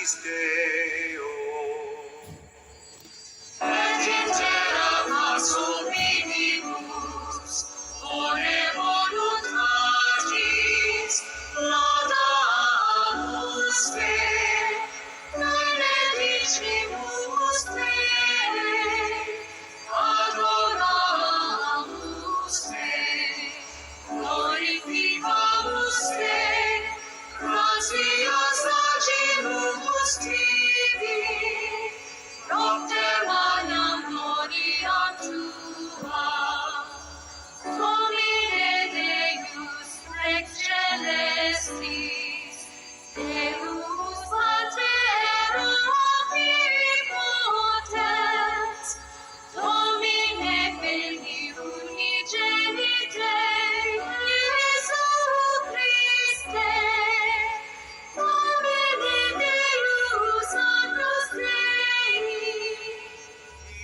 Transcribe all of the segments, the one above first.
Deo. Et intera passo minibus, ore voluntatis, laudamus te, benedicimus te, adoramus te, glorificamus te, gratias agimus tibi, propter magnam gloria tua, Domine Deus rex celestis, Deus pater omnipotens, Domine Filii unigenite, Iesu Christe, Domine Deus Agnus Dei,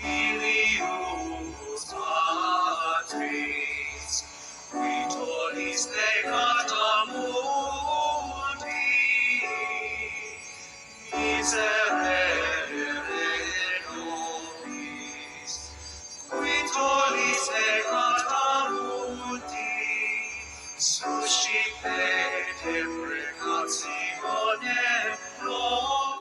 Filius Patris, qui tollis peccata mundi, miserere nobis, qui tollis peccata mundi, suscipete precationem nobis.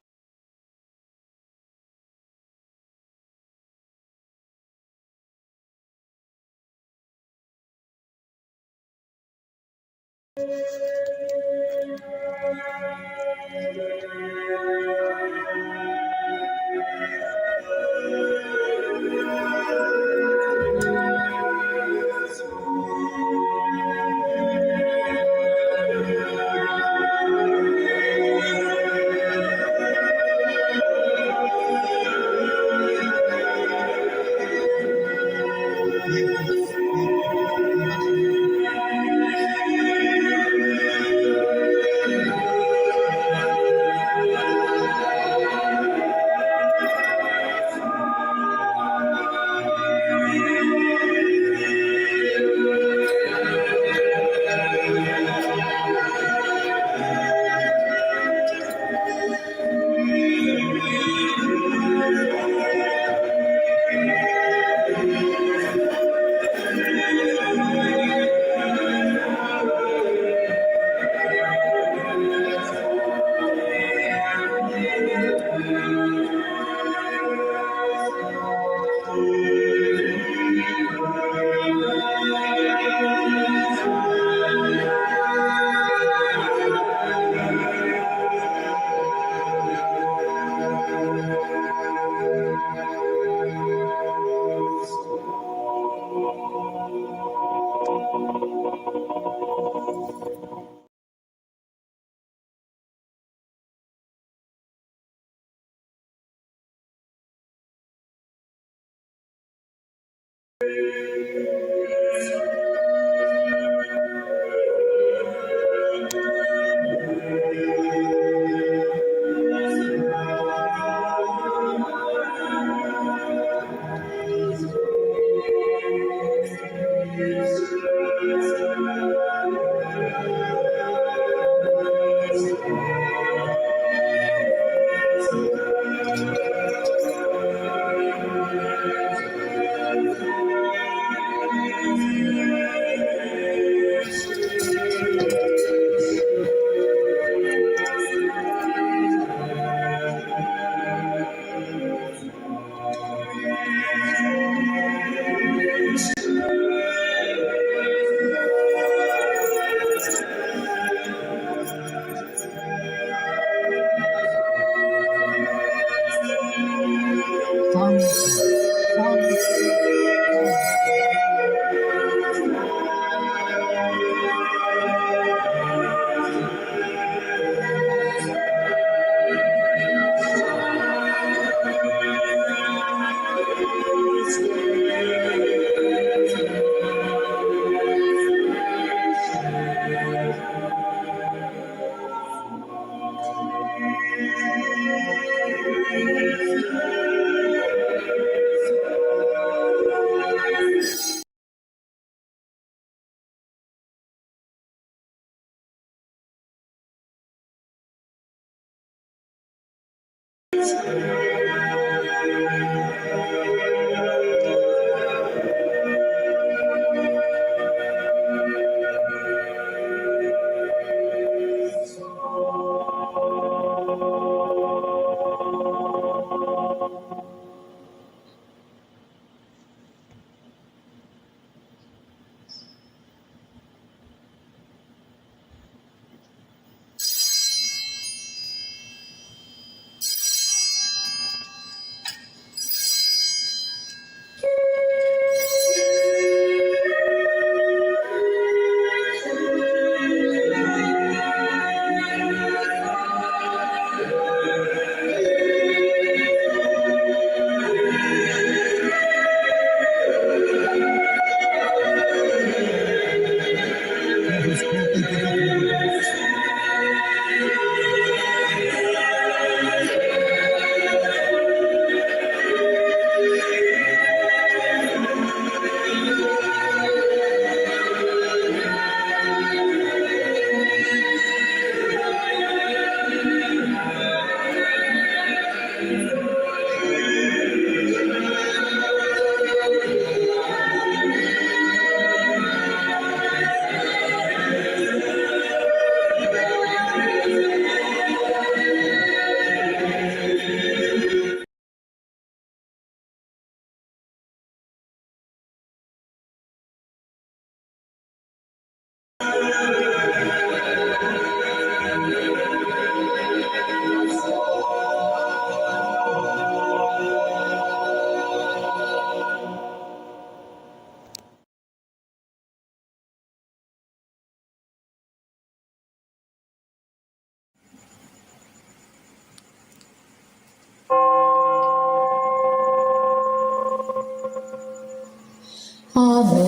Ave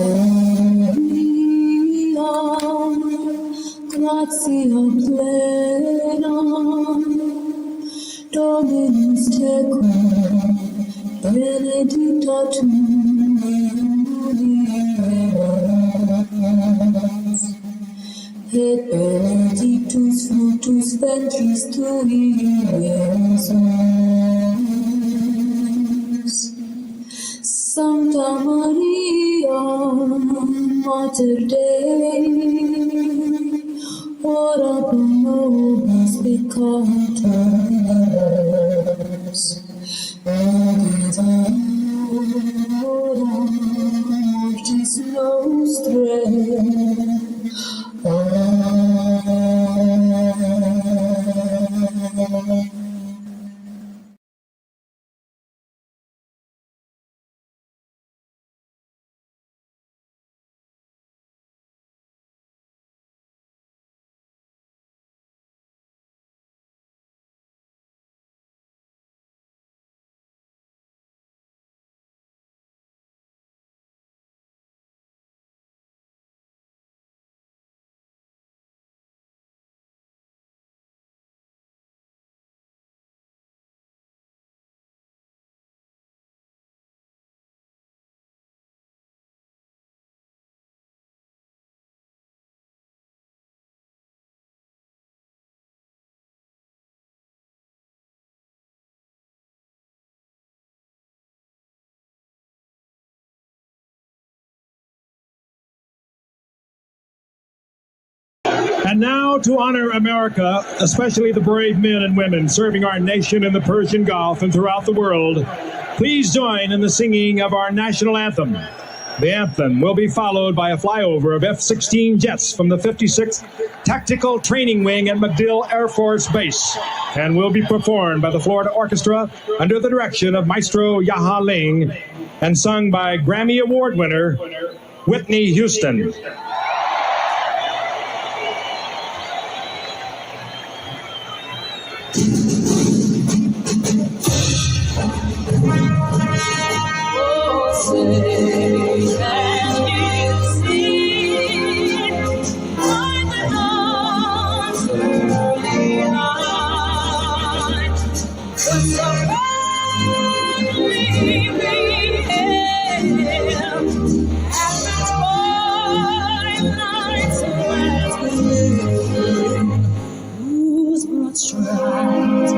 Maria, gratia plena, Dominus tecum, benedicta tu in mulieribus, et benedictus fructus ventris tui, Iesus. Sancta Maria, Mater Dei, ora pro nobis peccatoribus, et hora mortis nostrae. Amen. And now, to honor America, especially the brave men and women serving our nation in the Persian Gulf and throughout the world, please join in the singing of our national anthem. The anthem will be followed by a flyover of F-16 jets from the 56th Tactical Training Wing at MacDill Air Force Base, and will be performed by the Florida Orchestra under the direction of Maestro Yaha Ling and sung by Grammy Award winner Whitney Houston. Whose broad stripes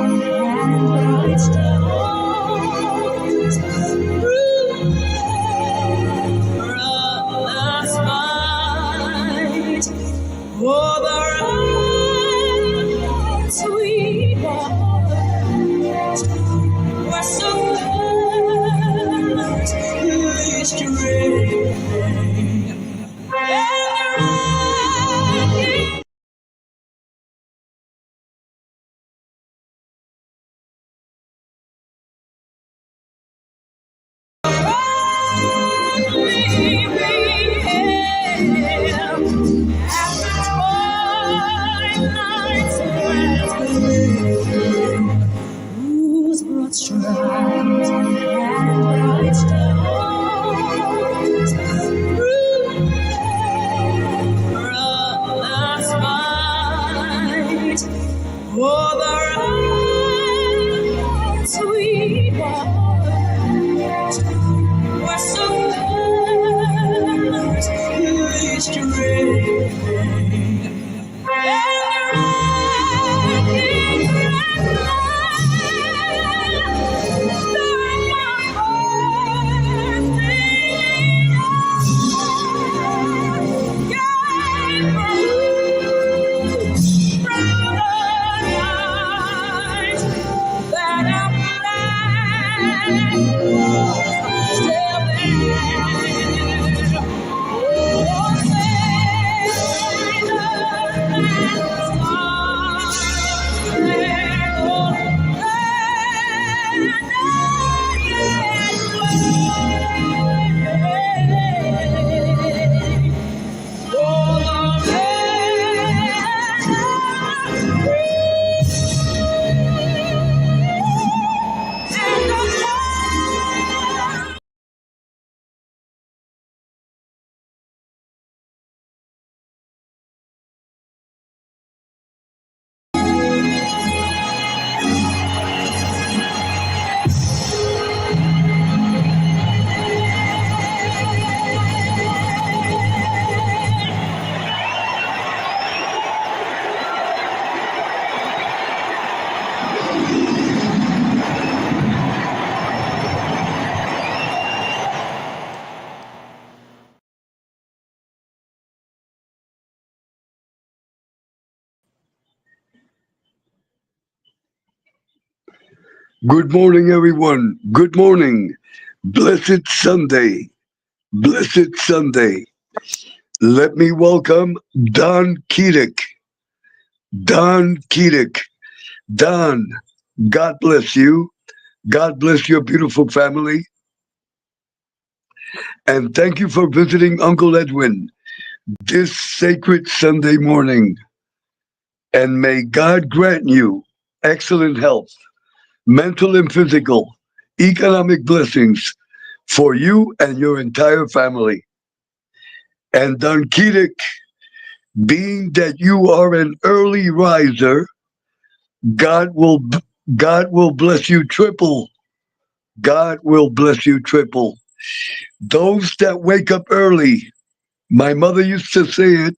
Whose broad strides and bright stones brothers fight for the right sweet heart were so endlessly strange. Good morning, everyone. Good morning. Blessed Sunday. Blessed Sunday. Let me welcome Don Keatic. Don Keatic. Don, God bless you. God bless your beautiful family. And thank you for visiting Uncle Edwin this sacred Sunday morning. And may God grant you excellent health, mental and physical, economic blessings for you and your entire family. And Don Keatic, being that you are an early riser, God will God will bless you triple. God will bless you triple. Those that wake up early, my mother used to say it,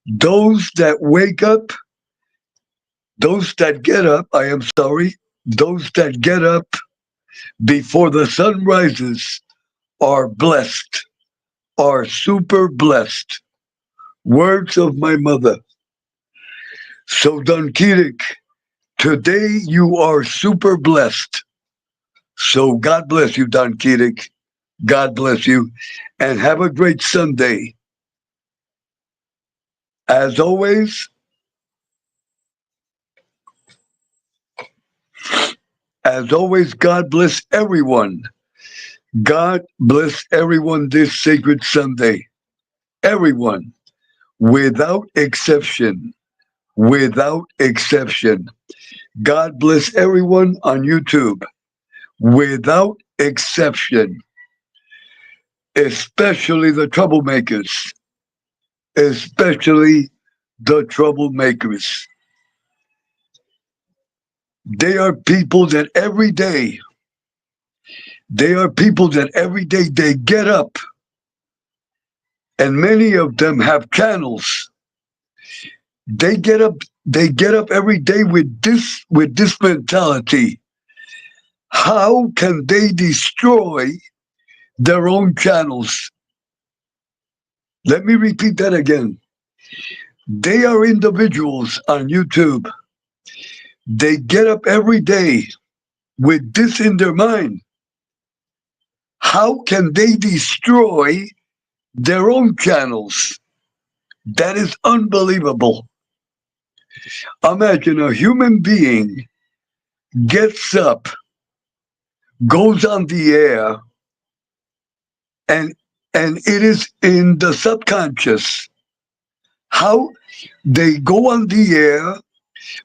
those that wake up, those that get up, I am sorry, those that get up before the sun rises are blessed, are super blessed. Words of my mother. So, Don Keatic, today you are super blessed. So, God bless you, Don Keatic. God bless you. And have a great Sunday. As always, God bless everyone. God bless everyone this sacred Sunday. Everyone, without exception. Without exception. God bless everyone on YouTube. Without exception. Especially the troublemakers. Especially the troublemakers. They are people that every day, they get up, and many of them have channels. They get up every day with this mentality. How can they destroy their own channels? Let me repeat that again. They are individuals on YouTube. They get up every day with this in their mind. How can they destroy their own channels? That is unbelievable. Imagine a human being gets up, goes on the air, and it is in the subconscious how they go on the air,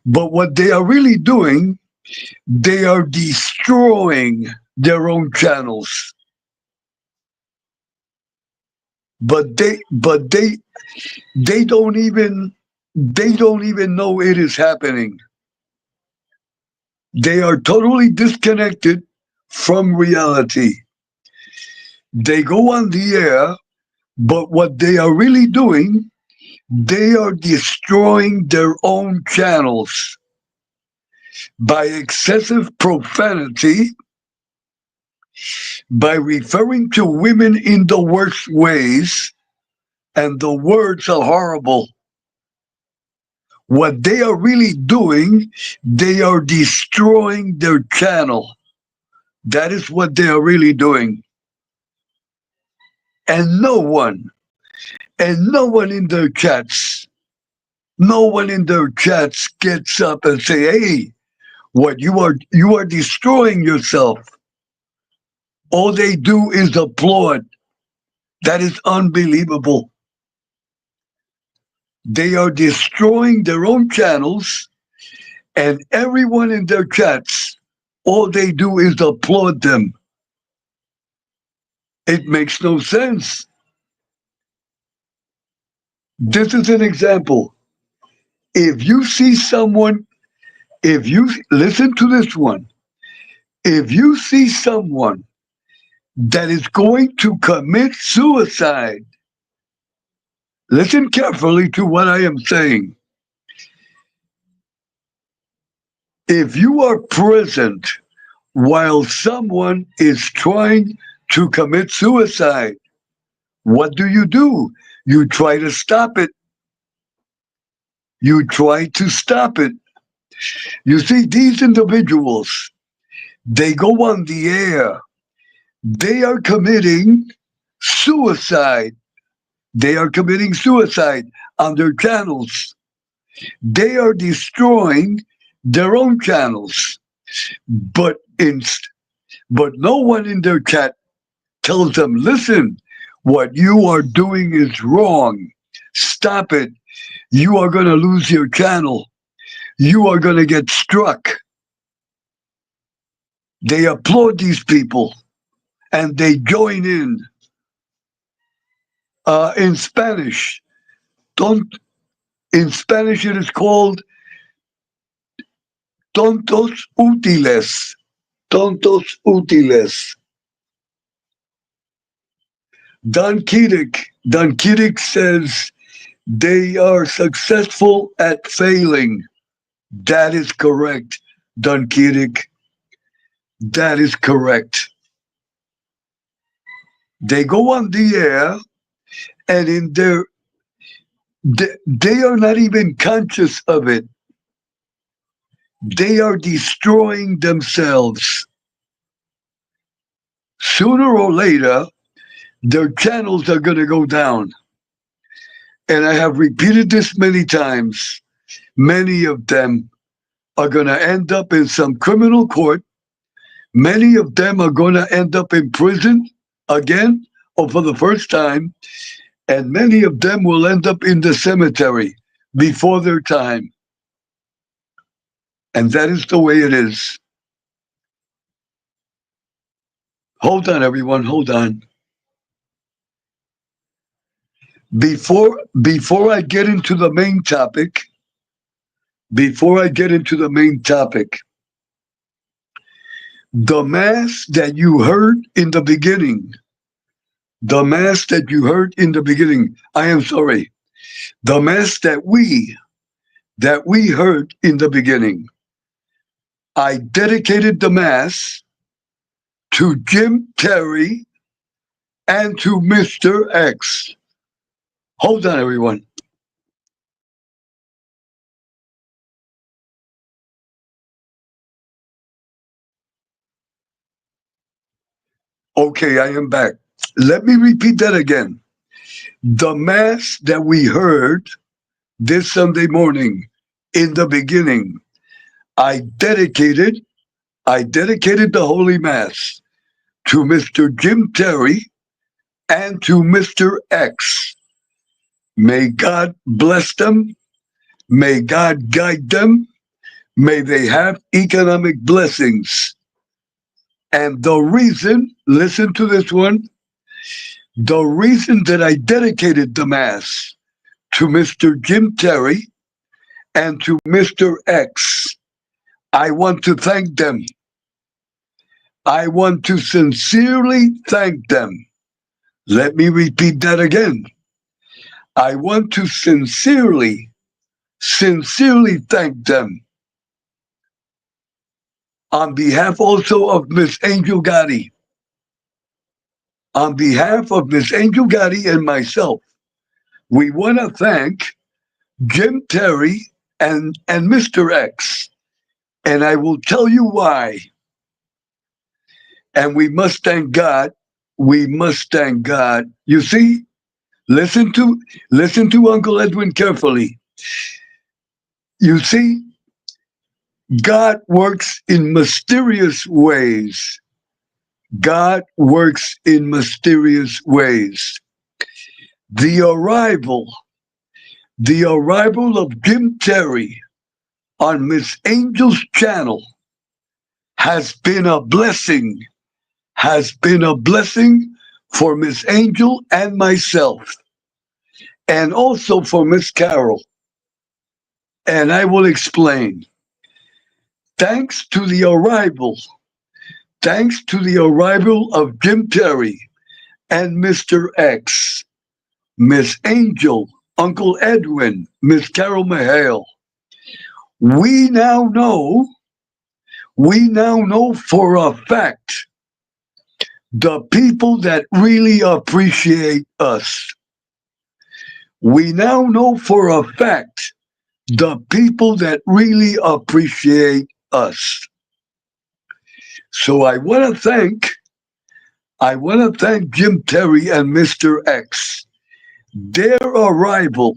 but what they are really doing, they are destroying their own channels. But they don't even know it is happening. They are totally disconnected from reality. They go on the air, but what they are really doing, they are destroying their own channels by excessive profanity, by referring to women in the worst ways, and the words are horrible. What they are really doing, they are destroying their channel. That is what they are really doing. And no one in their chats, no one in their chats gets up and say, hey, what you are destroying yourself. All they do is applaud. That is unbelievable. They are destroying their own channels, and everyone in their chats, all they do is applaud them. It makes no sense. This is an example. If you see someone, if you listen to this one, if you see someone that is going to commit suicide, listen carefully to what I am saying. If you are present while someone is trying to commit suicide, what do? You try to stop it. You try to stop it. You see, these individuals, they go on the air. They are committing suicide. They are committing suicide on their channels. They are destroying their own channels. But but no one in their chat tells them, listen, what you are doing is wrong. Stop it. You are going to lose your channel. You are going to get struck. They applaud these people and they join in. In Spanish, don't in Spanish it is called tontos útiles. Tontos útiles. Don Kiddick says they are successful at failing. That is correct, Don Kiddick. That is correct. They go on the air and they are not even conscious of it. They are destroying themselves. Sooner or later, their channels are going to go down. And I have repeated this many times. Many of them are going to end up in some criminal court. Many of them are going to end up in prison again or for the first time. And many of them will end up in the cemetery before their time. And that is the way it is. Hold on, everyone. Hold on. Before I get into the main topic, the mass that you heard in the beginning, the mass that we heard in the beginning, I dedicated the mass to Jim Terry and to Mr. X. Hold on, everyone. Okay, I am back. Let me repeat that again. The Mass that we heard this Sunday morning in the beginning, I dedicated the Holy Mass to Mr. Jim Terry and to Mr. X. May God bless them. May God guide them. May they have economic blessings. And the reason, listen to this one, the reason that I dedicated the Mass to Mr. Jim Terry and to Mr. X, I want to thank them. I want to sincerely thank them. Let me repeat that again. I want to sincerely thank them. On behalf also of Miss Angel Gotti. On behalf of Miss Angel Gotti and myself, we want to thank Jim Terry and Mr. X. And I will tell you why. And we must thank God. We must thank God. You see, listen to Uncle Edwin carefully. You see, God works in mysterious ways. God works in mysterious ways. The arrival of Jim Terry on Miss Angel's channel has been a blessing for Miss Angel and myself, and also for Miss Carol. And I will explain. Thanks to the arrival of Jim Terry and Mr. X, Miss Angel, Uncle Edwin, Miss Carol Mahale, we now know for a fact the people that really appreciate us. We now know for a fact the people that really appreciate us. So I want to thank Jim Terry and Mr. X. Their arrival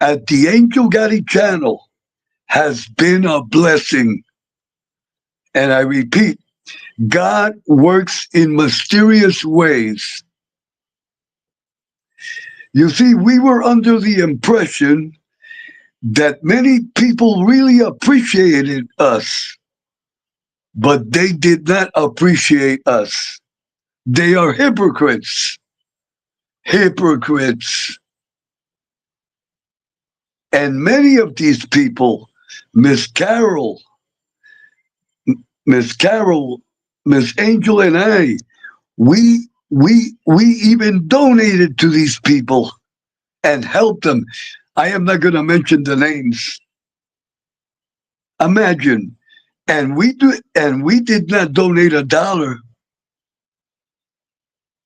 at the Angel Gotti channel has been a blessing. And I repeat, God works in mysterious ways. You see, we were under the impression that many people really appreciated us, but they did not appreciate us. They are hypocrites. Hypocrites. And many of these people, Miss Carol, Miss Angel, and I, we even donated to these people and helped them. I am not going to mention the names. Imagine, and we did not donate $1.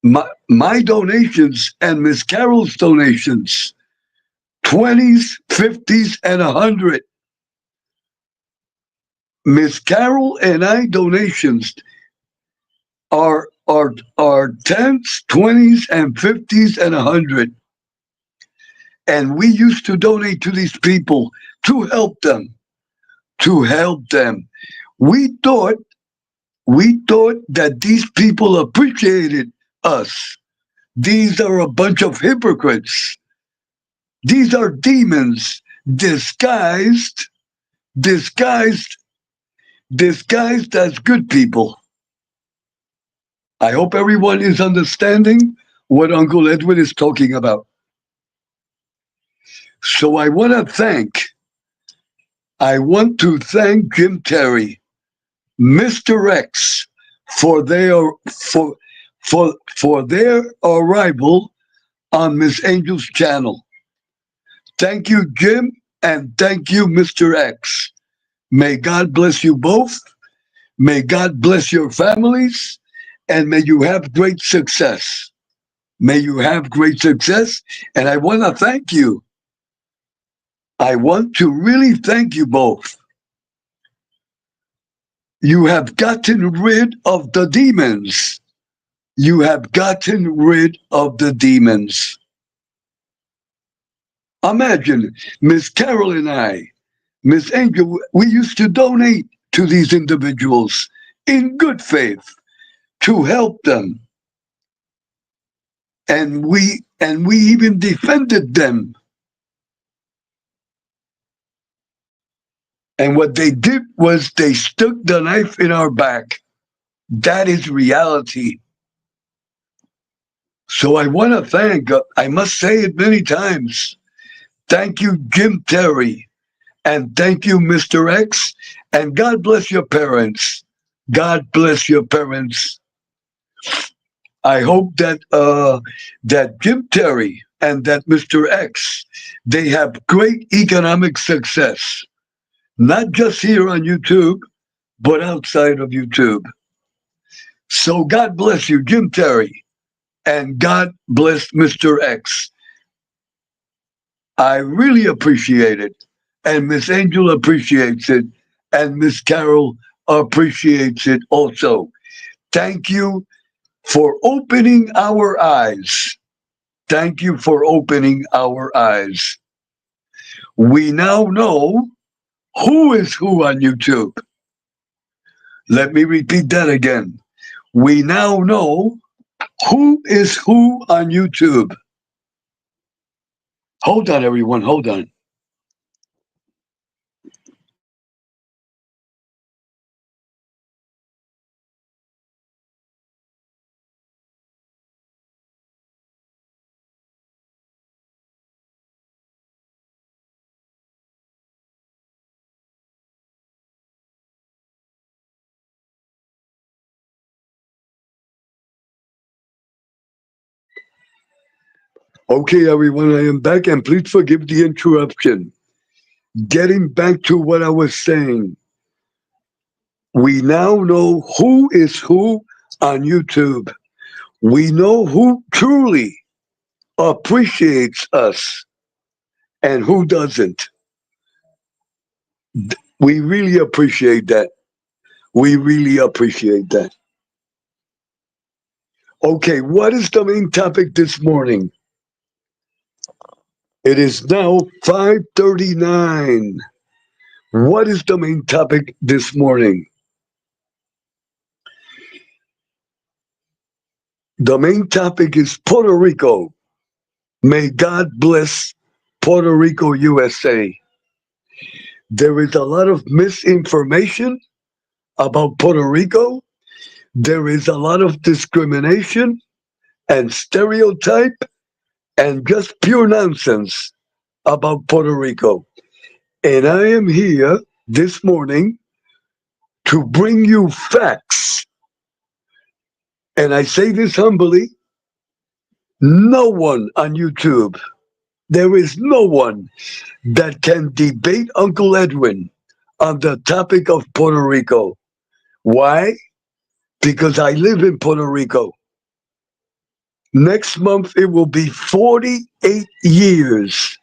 My donations and Miss Carol's donations, 20s, 50s, and 100. Miss Carol and I donations are 10s, 20s, and 50s, and 100. And we used to donate to these people to help them. We thought that these people appreciated us. These are a bunch of hypocrites. These are demons disguised as good people. I hope everyone is understanding what Uncle Edwin is talking about. So I want to thank Jim Terry, Mr. X, for their arrival on Miss Angel's channel. Thank you, Jim, and thank you, Mr. X. May God bless you both. May God bless your families, and may you have great success. May you have great success, and I want to thank you. I want to really thank you both. You have gotten rid of the demons. You have gotten rid of the demons. Imagine Miss Carol and I, Miss Angel, we used to donate to these individuals in good faith to help them. And we even defended them. And what they did was they stuck the knife in our back. That is reality. So I want to thank, I must say it many times, thank you, Jim Terry, and thank you, Mr. X, and God bless your parents. God bless your parents. I hope that Jim Terry and that Mr. X, they have great economic success, not just here on YouTube, but outside of YouTube. So God bless you, Jim Terry, and God bless Mr. X. I really appreciate it, and Miss Angel appreciates it, and Miss Carol appreciates it also. Thank you for opening our eyes. Thank you for opening our eyes. We now know who is who on YouTube. Let me repeat that again. We now know who is who on YouTube. Hold on, everyone. Hold on. Okay, everyone, I am back, and please forgive the interruption. Getting back to what I was saying, we now know who is who on YouTube. We know who truly appreciates us and who doesn't. We really appreciate that. We really appreciate that. Okay, what is the main topic this morning? It is now 5:39. What is the main topic this morning? The main topic is Puerto Rico. May God bless Puerto Rico, USA. There is a lot of misinformation about Puerto Rico. There is a lot of discrimination and stereotype and just pure nonsense about Puerto Rico. And I am here this morning to bring you facts. And I say this humbly, no one on YouTube, there is no one that can debate Uncle Edwin on the topic of Puerto Rico. Why? Because I live in Puerto Rico. Next month, it will be 48 years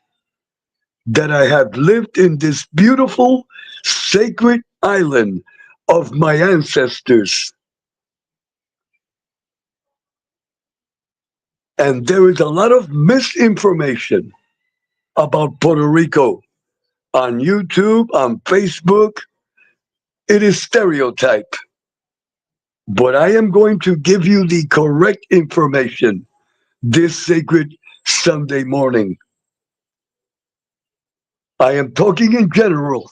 that I have lived in this beautiful, sacred island of my ancestors. And there is a lot of misinformation about Puerto Rico on YouTube, on Facebook. It is stereotype. But I am going to give you the correct information this sacred Sunday morning. I am talking in general.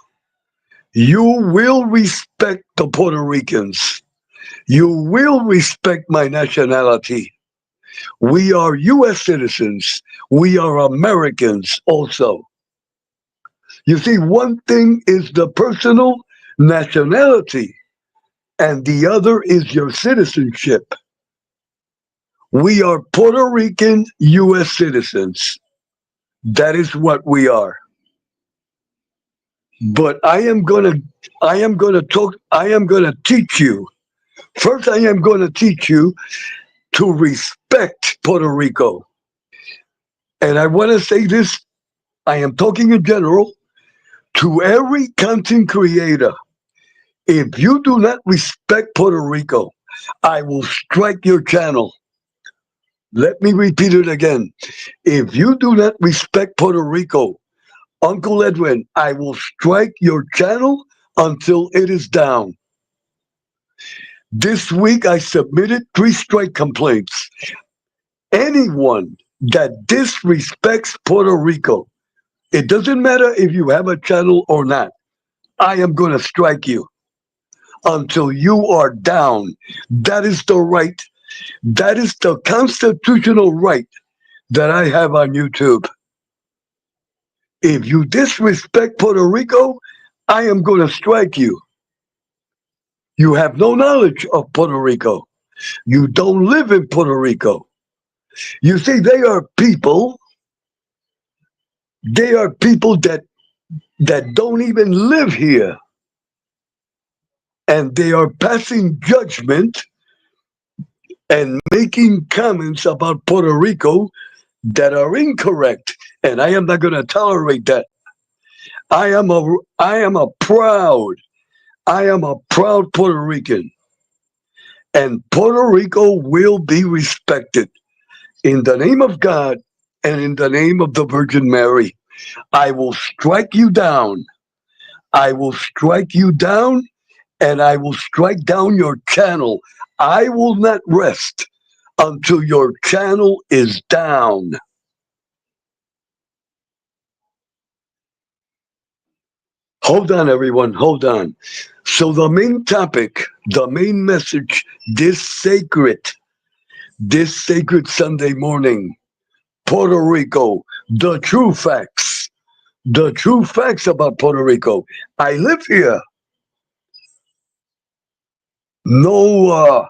You will respect the Puerto Ricans. You will respect my nationality. We are U.S. citizens. We are Americans also. You see, one thing is the personal nationality, and the other is your citizenship. We are Puerto Rican U.S. citizens. That is what we are. But I am gonna teach you. First, I am gonna teach you to respect Puerto Rico. And I want to say this, I am talking in general, to every content creator. If you do not respect Puerto Rico, I will strike your channel. Let me repeat it again. If you do not respect Puerto Rico, Uncle Edwin, I will strike your channel until it is down. This week I submitted 3 strike complaints. Anyone that disrespects Puerto Rico, it doesn't matter if you have a channel or not, I am going to strike you until you are down. That is the right, that is the constitutional right that I have on YouTube. If you disrespect Puerto Rico, I am going to strike you. You have no knowledge of Puerto Rico. You don't live in Puerto Rico. You see, they are people that don't even live here. And they are passing judgment and making comments about Puerto Rico that are incorrect. And I am not going to tolerate that. I am a proud Puerto Rican. And Puerto Rico will be respected. In the name of God and in the name of the Virgin Mary, I will strike you down. I will strike you down, and I will strike down your channel. I will not rest until your channel is down. Hold on, everyone. Hold on. So the main topic, the main message, this sacred Sunday morning, Puerto Rico, the true facts about Puerto Rico. I live here. No,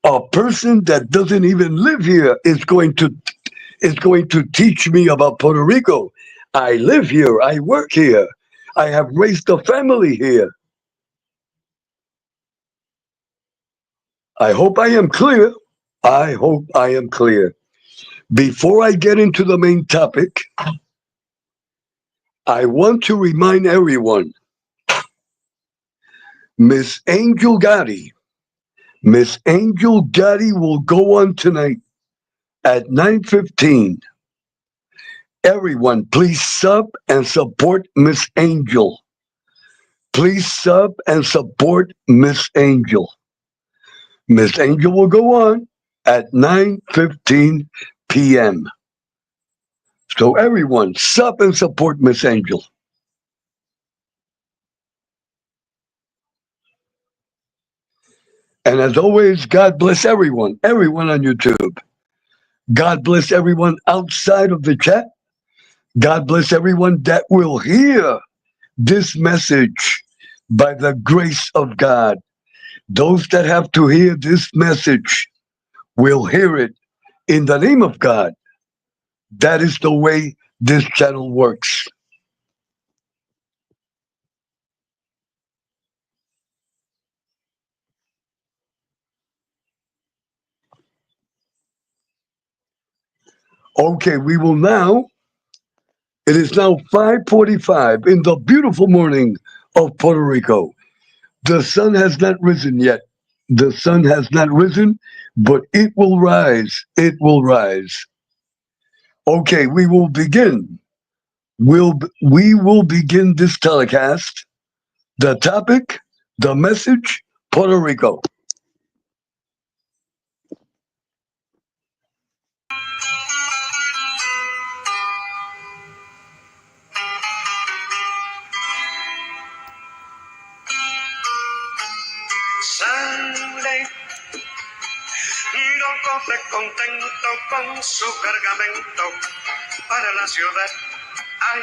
a person that doesn't even live here is going to teach me about Puerto Rico. I live here. I work here. I have raised a family here. I hope I am clear. I hope I am clear. Before I get into the main topic, I want to remind everyone, Miss Angel Gotti will go on tonight at 9:15. Everyone, please sub and support Miss Angel. Please sub and support Miss Angel. Miss Angel will go on at 9:15 p.m. So everyone, sub and support Miss Angel. And as always, God bless everyone on YouTube. God bless everyone outside of the chat. God bless everyone that will hear this message by the grace of God. Those that have to hear this message will hear it in the name of God. That is the way this channel works. Okay, it is now 5:45 in the beautiful morning of Puerto Rico. The sun has not risen yet. The sun has not risen, but it will rise. It will rise. Okay, we will begin. We will begin this telecast. The topic, the message, Puerto Rico. Sunday, lo corre contento con su cargamento para la ciudad. Ay,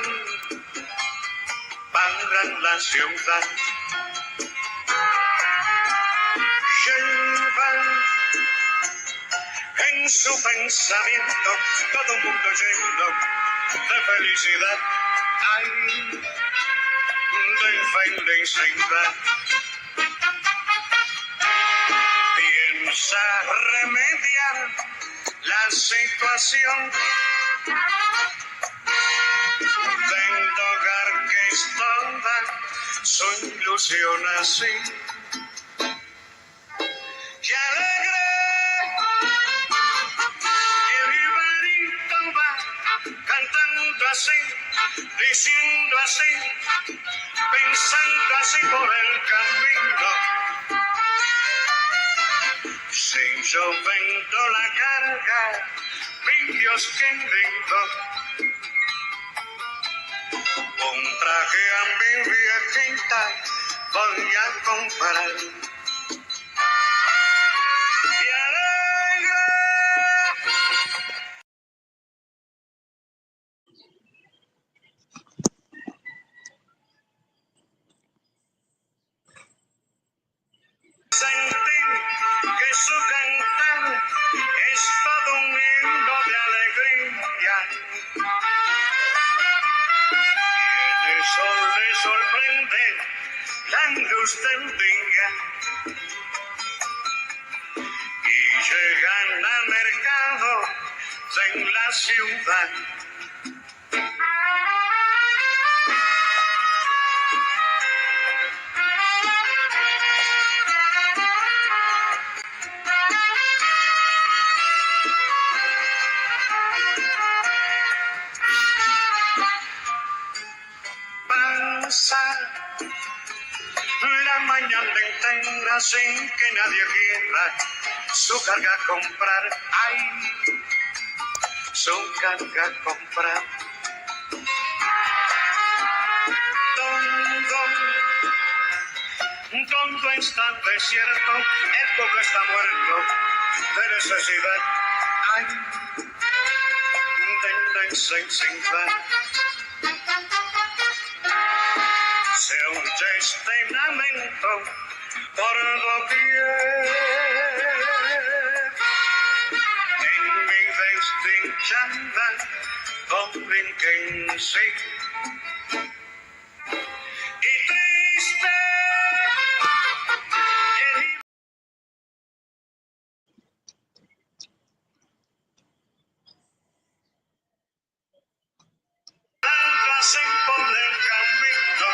para la ciudad. Lleva en su pensamiento todo un mundo lleno de felicidad. Ay, de felicidad. Piensa remediar la situación de hogar que es toda su ilusión así. Y alegre diciendo así, pensando así por el camino. Si yo vendo la carga, mi Dios que lindo, un traje a mi viejita voy a comprar. Y alegre. Sentí que su cantar es todo un himno de alegría. Y en eso le sorprende la luz del día. Y llegan al mercado en la ciudad. Pasa la mañana entera sin que nadie quiera su carga comprar. Ay, su carga comprar. Todo está desierto, el pueblo está muerto de necesidad. Ay, de necesidad. Se oye este lamento por doquier. En mi desdichada Dominiquense. Y triste. Pasen por el camino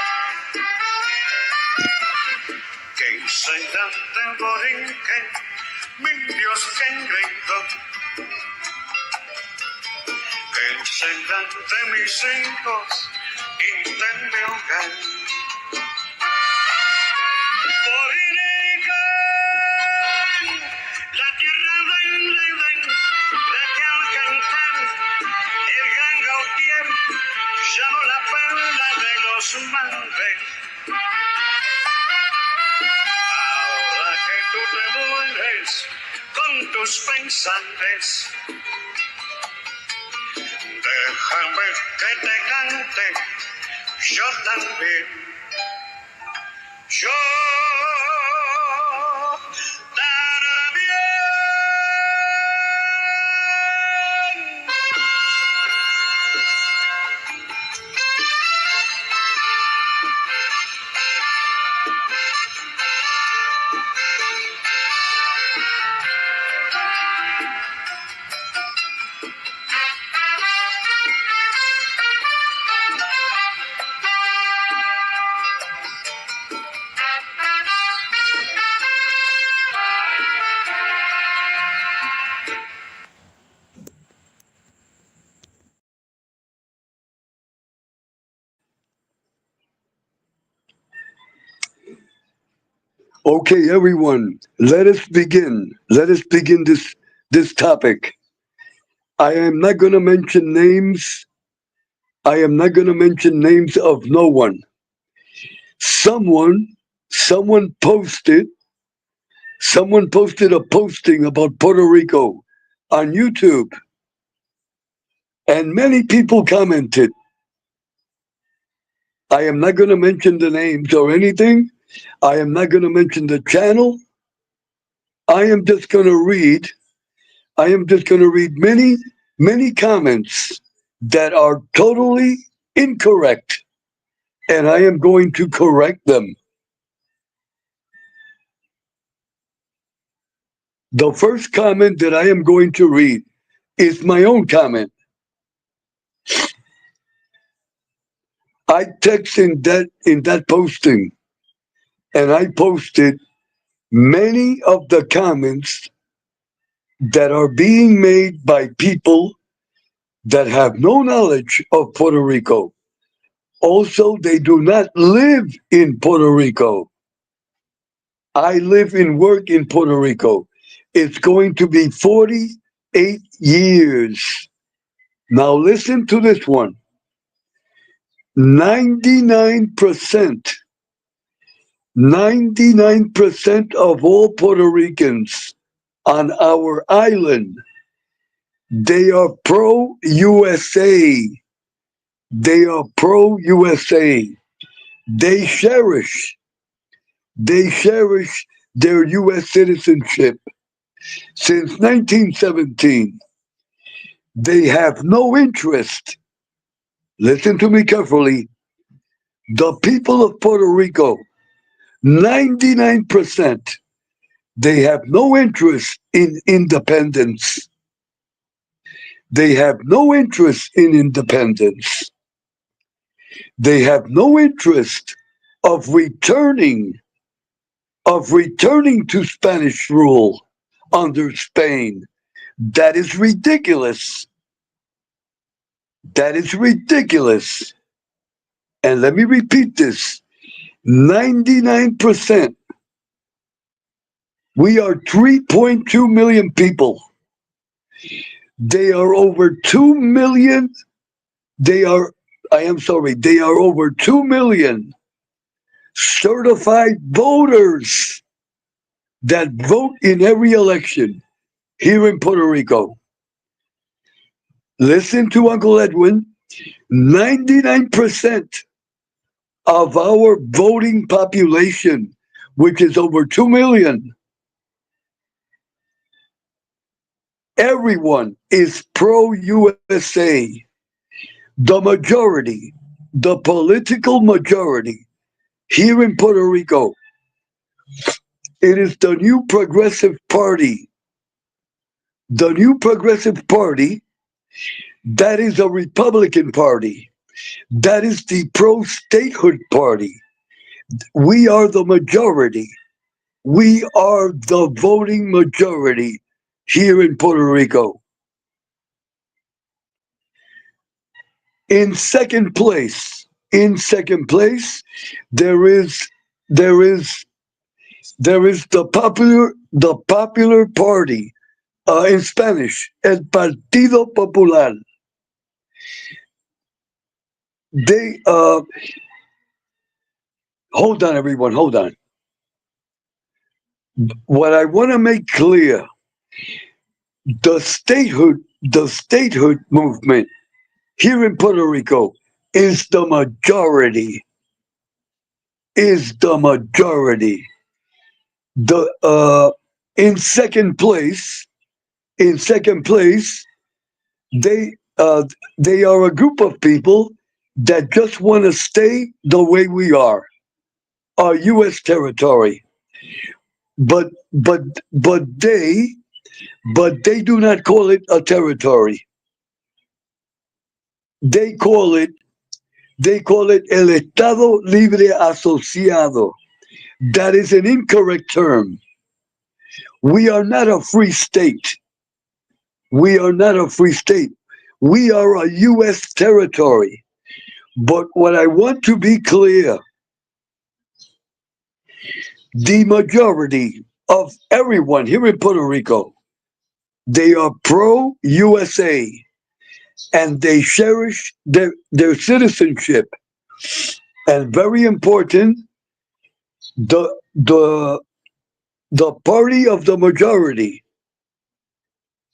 que se dan de borinquen, mi Dios que lindo, que se dan de mis hijos y de mi hogar. Borinquen, la tierra ven, la que al cantar el gangautier llamó la perla de los mares. Ahora que tú te mueres con tus pensantes, déjame que te cante yo también. Yo también. Okay, everyone, let us begin. Let us begin this topic. I am not going to mention names. I am not going to mention names of no one. Someone posted a posting about Puerto Rico on YouTube, and many people commented. I am not going to mention the names or anything. I am not going to mention the channel. I am just going to read many comments that are totally incorrect, and I am going to correct them. The first comment that I am going to read is my own comment. I text in that posting, and I posted many of the comments that are being made by people that have no knowledge of Puerto Rico. Also, they do not live in Puerto Rico. I live and work in Puerto Rico. It's going to be 48 years. Now listen to this one. 99%, 99% of all Puerto Ricans on our island, they are pro-USA. They are pro-USA. They cherish their U.S. citizenship. Since 1917, they have no interest. Listen to me carefully. The people of Puerto Rico, 99%, they have no interest in independence. They have no interest in independence. They have no interest of returning to Spanish rule under Spain. That is ridiculous. That is ridiculous. And let me repeat this. 99%. We are 3.2 million people. They are over 2 million. They are over 2 million certified voters that vote in every election here in Puerto Rico. Listen to Uncle Edwin. 99% of our voting population, which is over 2 million, everyone is pro-USA. The majority, the political majority here in Puerto Rico, it is the New Progressive Party. The New Progressive Party, that is a Republican party. That is the pro-statehood party. We are the majority. We are the voting majority here in Puerto Rico. In second place, there is the popular party, in Spanish, El Partido Popular. They hold on, everyone, hold on. What I want to make clear, the statehood movement here in Puerto Rico is the majority. In second place, they are a group of people that just want to stay the way we are, our U.S. territory. But they do not call it a territory. They call it el Estado Libre Asociado. That is an incorrect term. We are not a free state. We are a U.S. territory. But what I want to be clear, the majority of everyone here in Puerto Rico, they are pro-USA and they cherish their citizenship. And very important, the party of the majority,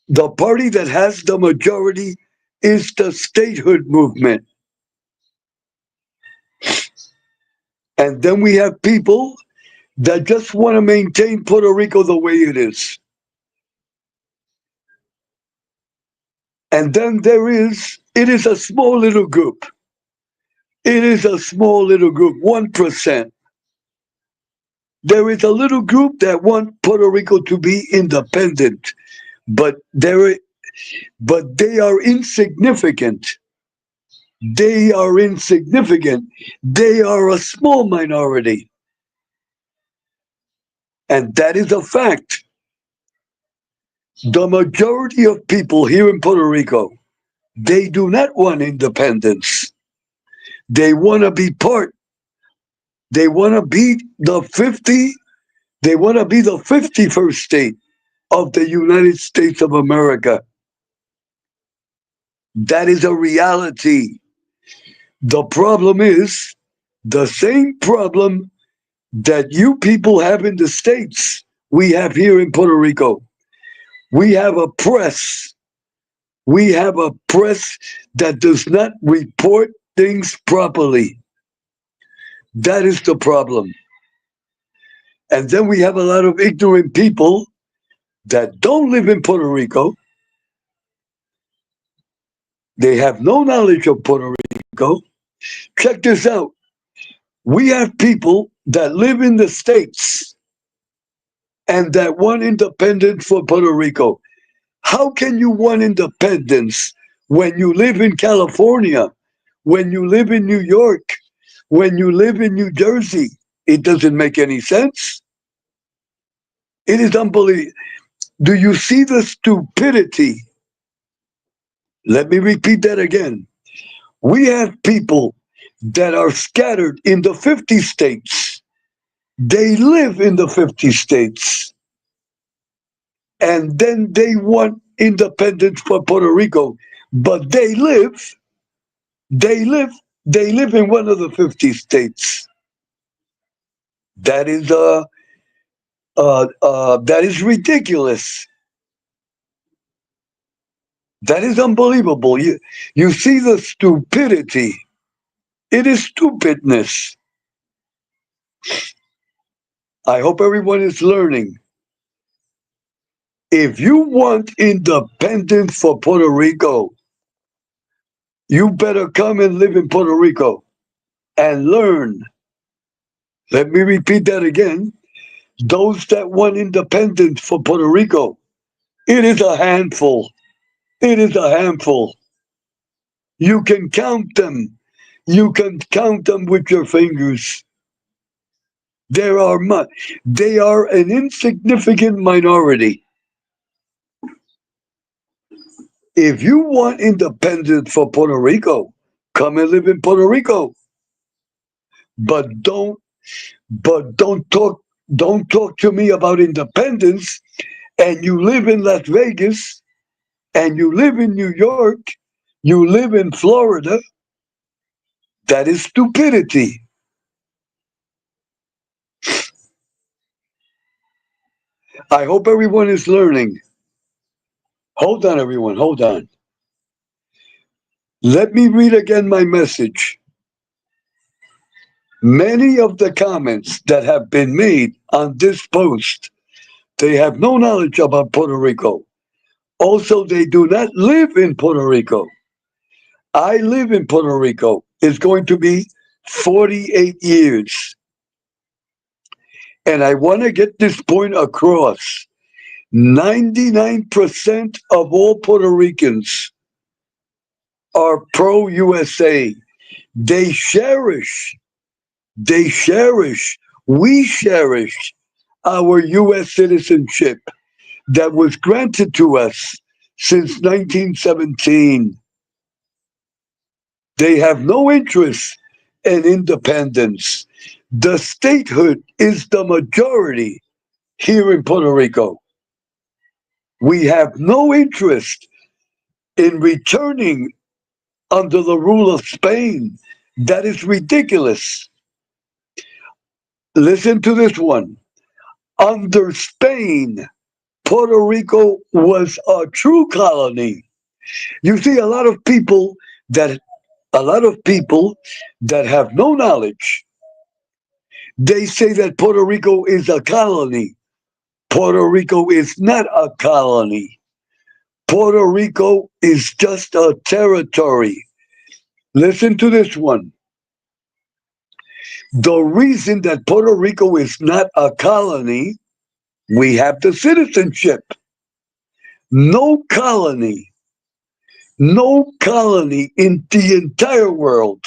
the party that has the majority is the statehood movement. And then we have people that just want to maintain Puerto Rico the way it is. And then it is a small little group. 1%. There is a little group that want Puerto Rico to be independent, but they are insignificant. They are a small minority. And that is a fact. The majority of people here in Puerto Rico, they do not want independence. They want to be part. They want to be the 50. They want to be the 51st state of the United States of America. That is a reality. The problem is the same problem that you people have in the States, we have here in Puerto Rico. We have a press. We have a press that does not report things properly. That is the problem. And then we have a lot of ignorant people that don't live in Puerto Rico. They have no knowledge of Puerto Rico. Check this out. We have people that live in the States and that want independence for Puerto Rico. How can you want independence when you live in California, when you live in New York, when you live in New Jersey? It doesn't make any sense. It is unbelievable. Do you see the stupidity? Let me repeat that again. We have people that are scattered in the 50 states. They live in the 50 states. And then they want independence for Puerto Rico. But they live in one of the 50 states. That is ridiculous. That is unbelievable. You see the stupidity. It is stupidness. I hope everyone is learning. If you want independence for Puerto Rico, you better come and live in Puerto Rico and learn. Let me repeat that again. Those that want independence for Puerto Rico, it is a handful. It is a handful. You can count them. You can count them with your fingers. They are an insignificant minority. If you want independence for Puerto Rico, come and live in Puerto Rico. But don't talk to me about independence and you live in Las Vegas and you live in New York, you live in Florida. That is stupidity. I hope everyone is learning. Hold on, everyone, hold on. Let me read again my message. Many of the comments that have been made on this post, they have no knowledge about Puerto Rico. Also, they do not live in Puerto Rico. I live in Puerto Rico. It's going to be 48 years. And I want to get this point across. 99% of all Puerto Ricans are pro-USA. We cherish our U.S. citizenship that was granted to us since 1917. They have no interest in independence. The statehood is the majority here in Puerto Rico. We have no interest in returning under the rule of Spain. That is ridiculous. Listen to this one. Under Spain, Puerto Rico was a true colony. You see, a lot of people that have no knowledge, they say that Puerto Rico is a colony. Puerto Rico is not a colony. Puerto Rico is just a territory. Listen to this one. The reason that Puerto Rico is not a colony, we have the citizenship. No colony in the entire world,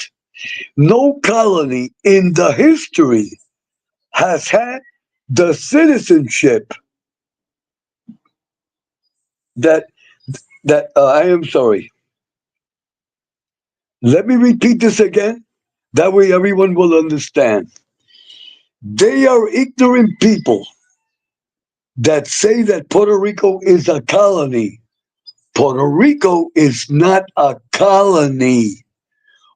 no colony in the history has had the citizenship that I am sorry. Let me repeat this again. That way everyone will understand. They are ignorant people that say that Puerto Rico is a colony. Puerto Rico is not a colony.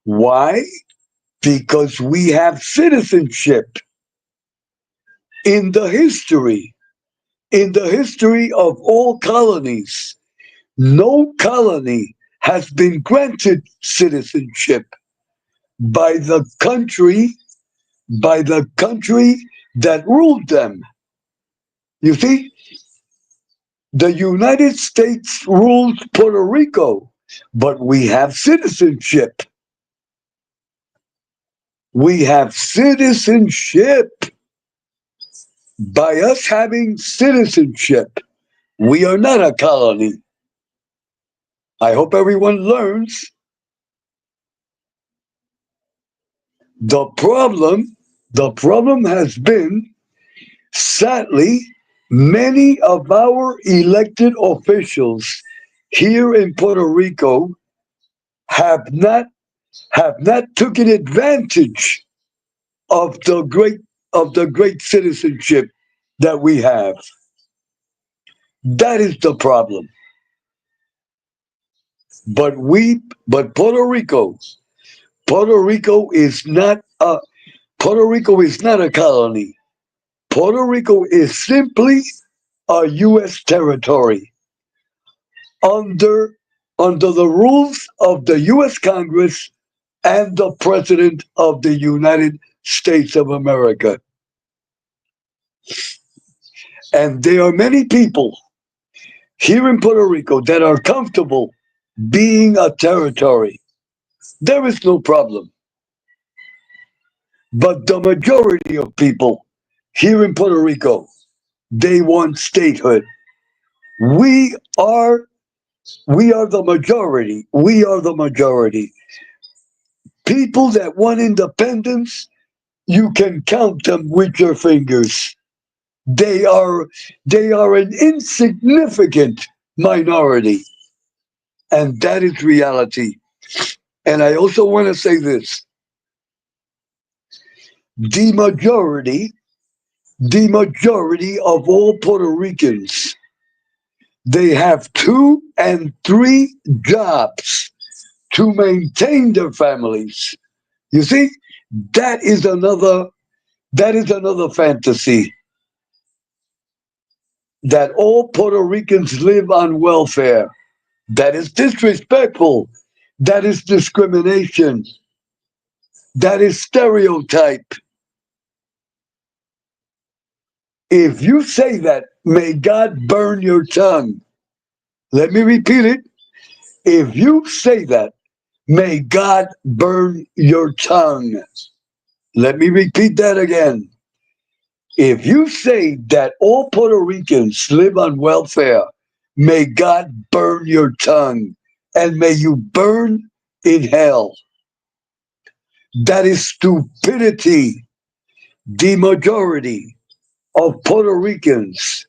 Why? Because we have citizenship. In the history, of all colonies, no colony has been granted citizenship by the country that ruled them. You see, the United States rules Puerto Rico, but we have citizenship. We have citizenship. By us having citizenship, we are not a colony. I hope everyone learns. The problem has been, sadly, many of our elected officials here in Puerto Rico have not taken advantage of the great citizenship that we have. That is the problem. But Puerto Rico is not a colony. Puerto Rico is simply a U.S. territory under the rules of the U.S. Congress and the President of the United States of America. And there are many people here in Puerto Rico that are comfortable being a territory. There is no problem. But the majority of people here in Puerto Rico, they want statehood. We are the majority. We are the majority. People that want independence, you can count them with your fingers. They are an insignificant minority. And that is reality. And I also want to say this. The majority of all Puerto Ricans, they have 2 and 3 jobs to maintain their families. You see, that is another fantasy, that all Puerto Ricans live on welfare. That is disrespectful. That is discrimination. That is stereotype. If you say that, may God burn your tongue. Let me repeat it. If you say that, may God burn your tongue. Let me repeat that again. If you say that all Puerto Ricans live on welfare, may God burn your tongue and may you burn in hell. That is stupidity. The majority of Puerto Ricans,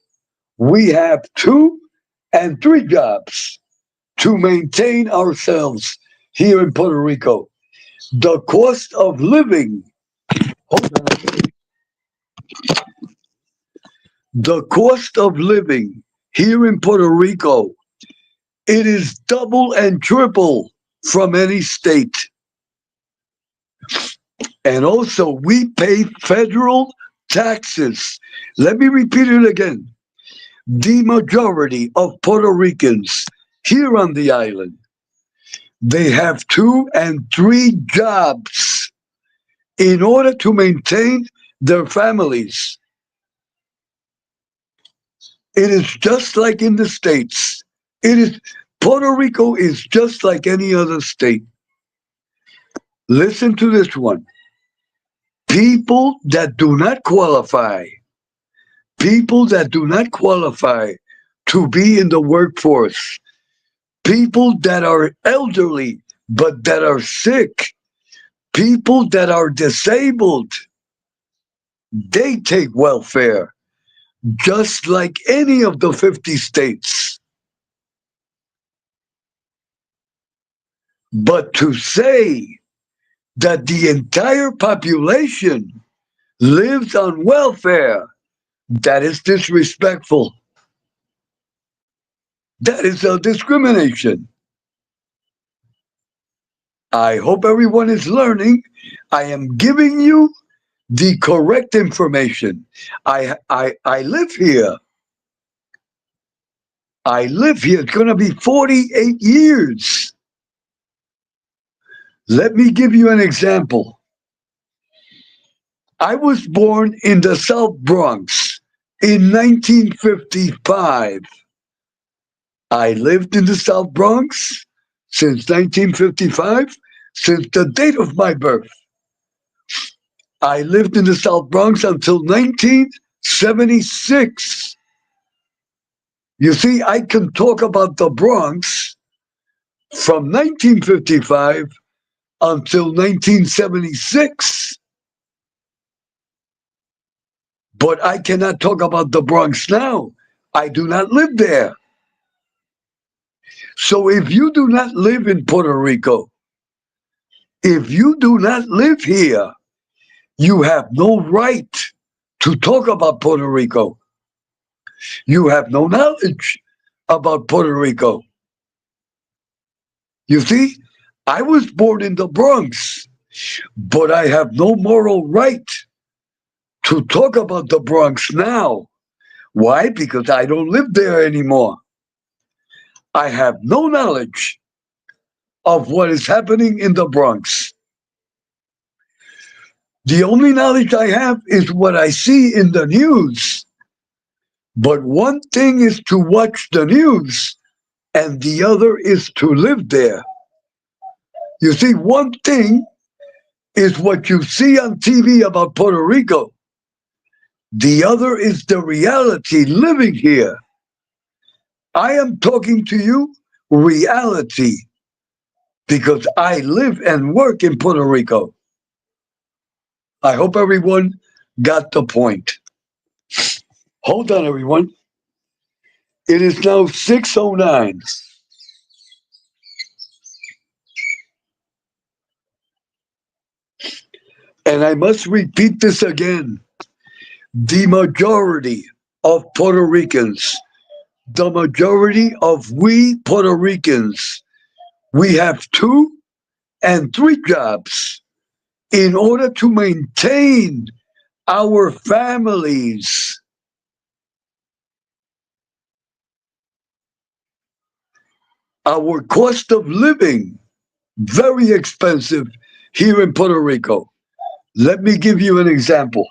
we have 2 and 3 jobs to maintain ourselves here in Puerto Rico. The cost of living, the cost of living here in Puerto Rico, it is double and triple from any state. And also, we pay federal taxes. Let me repeat it again. The majority of Puerto Ricans here on the island, they have 2 and 3 jobs in order to maintain their families. It is just like in the States. Puerto Rico is just like any other state. Listen to this one. People that do not qualify to be in the workforce, people that are elderly but that are sick, people that are disabled, they take welfare just like any of the 50 states. But to say that the entire population lives on welfare. That is disrespectful. That is a discrimination. I hope everyone is learning. I am giving you the correct information. I live here. I live here. It's going to be 48 years. Let me give you an example. I was born in the South Bronx in 1955. I lived in the South Bronx since 1955, since the date of my birth. I lived in the South Bronx until 1976. You see, I can talk about the Bronx from 1955 until 1976. But I cannot talk about the Bronx now. I do not live there. So if you do not live in Puerto Rico, if you do not live here, you have no right to talk about Puerto Rico. You have no knowledge about Puerto Rico. You see, I was born in the Bronx, but I have no moral right to talk about the Bronx now. Why? Because I don't live there anymore. I have no knowledge of what is happening in the Bronx. The only knowledge I have is what I see in the news. But one thing is to watch the news, and the other is to live there. You see, one thing is what you see on TV about Puerto Rico. The other is the reality living here. I am talking to you reality because I live and work in Puerto Rico. I hope everyone got the point. Hold on, everyone. It is now 6:09. And I must repeat this again. The majority of Puerto Ricans, the majority of we Puerto Ricans, we have 2 and 3 jobs in order to maintain our families. Our cost of living, very expensive here in Puerto Rico. Let me give you an example.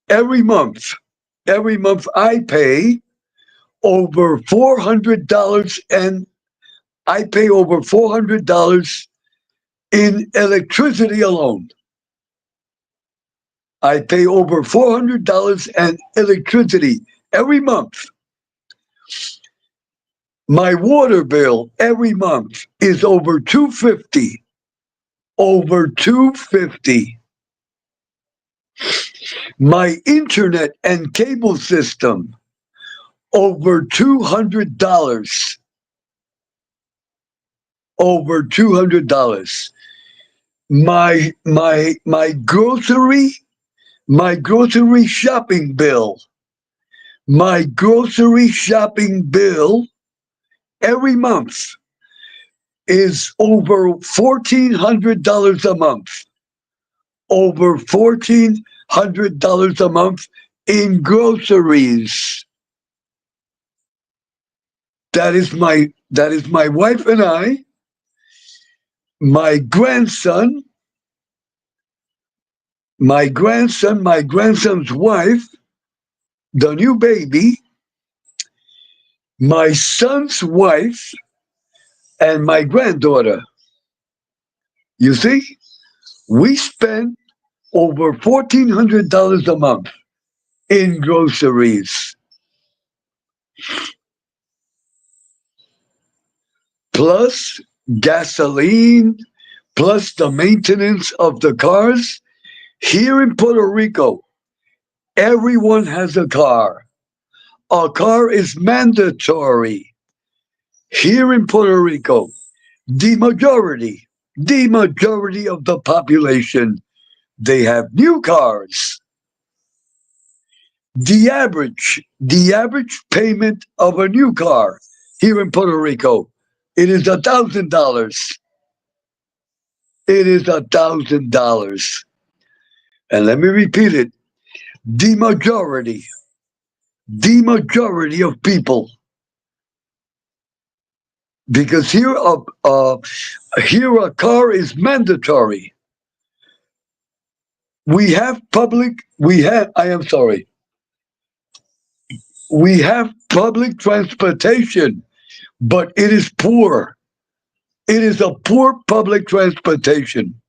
Every month I pay over $400 and I pay over $400 in electricity alone. I pay over $400 in electricity every month. My water bill every month is over $250. Over $250. My internet and cable system, over $200. Over $200. My grocery shopping bill. My grocery shopping bill every month is over $1,400 a month. Over $1,400 a month in groceries. That is my wife and I, my grandson's wife, the new baby, my son's wife, and my granddaughter. You see, we spend over $1,400 a month in groceries. Plus gasoline, plus the maintenance of the cars. Here in Puerto Rico, everyone has a car. A car is mandatory. Here in Puerto Rico, the majority the majority of the population, they have new cars. The average payment of a new car here in Puerto Rico, it is $1,000. It is $1,000. And let me repeat it. The majority of people, because here a car is mandatory. We have public transportation, but it is poor. It is a poor public transportation.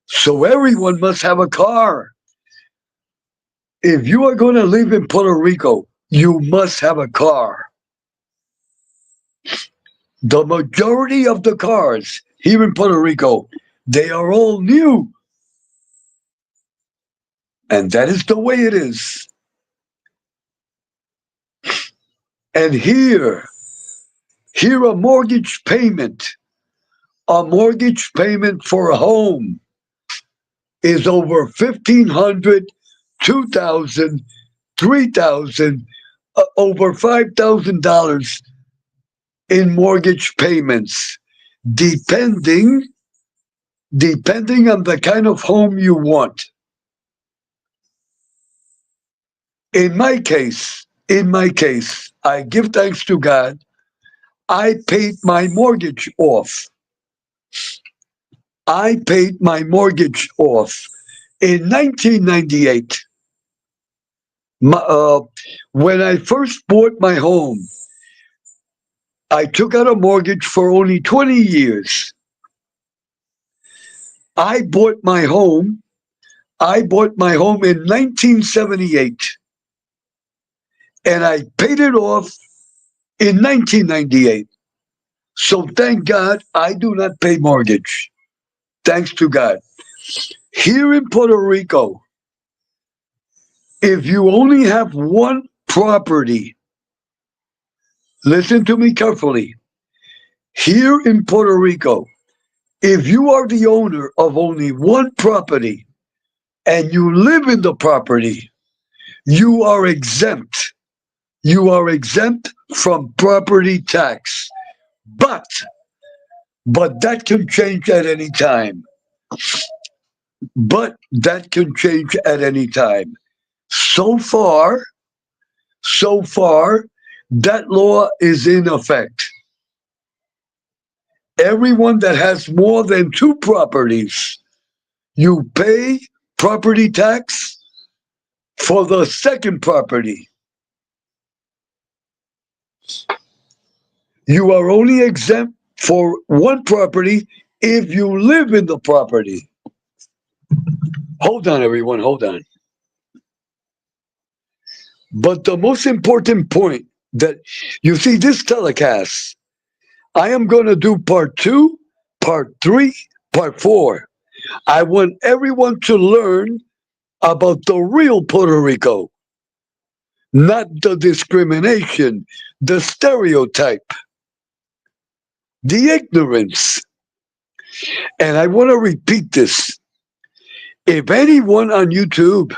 So everyone must have a car. If you are going to live in Puerto Rico, you must have a car. The majority of the cars here in Puerto Rico, they are all new. And that is the way it is. And here a mortgage payment for a home is over $1,500, $2,000, $3,000, over $5,000 in mortgage payments, depending on the kind of home you want. In my case, I give thanks to God, I paid my mortgage off. In 1998. When I first bought my home, I took out a mortgage for only 20 years. I bought my home in 1978. And I paid it off in 1998. So thank God I do not pay mortgage. Thanks to God. Here in Puerto Rico, if you only have one property, listen to me carefully. Here in Puerto Rico, if you are the owner of only one property and you live in the property, you are exempt. You are exempt from property tax. But that can change at any time. So far, that law is in effect. Everyone that has more than two properties, you pay property tax for the second property. You are only exempt for one property if you live in the property. Hold on, everyone, hold on. But the most important point that you see this telecast, I am going to do part 2, part 3, part 4. I want everyone to learn about the real Puerto Rico, not the discrimination, the stereotype, the ignorance. And I want to repeat this. If anyone on YouTube,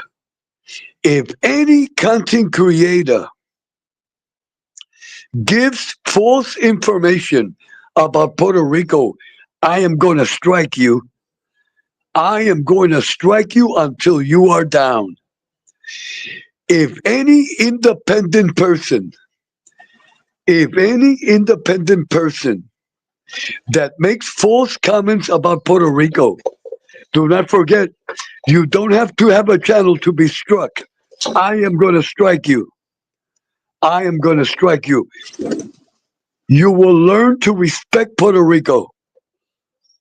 if any content creator gives false information about Puerto Rico, I am going to strike you. I am going to strike you until you are down. If any independent person that makes false comments about Puerto Rico, do not forget, you don't have to have a channel to be struck. I am going to strike you. You will learn to respect Puerto Rico.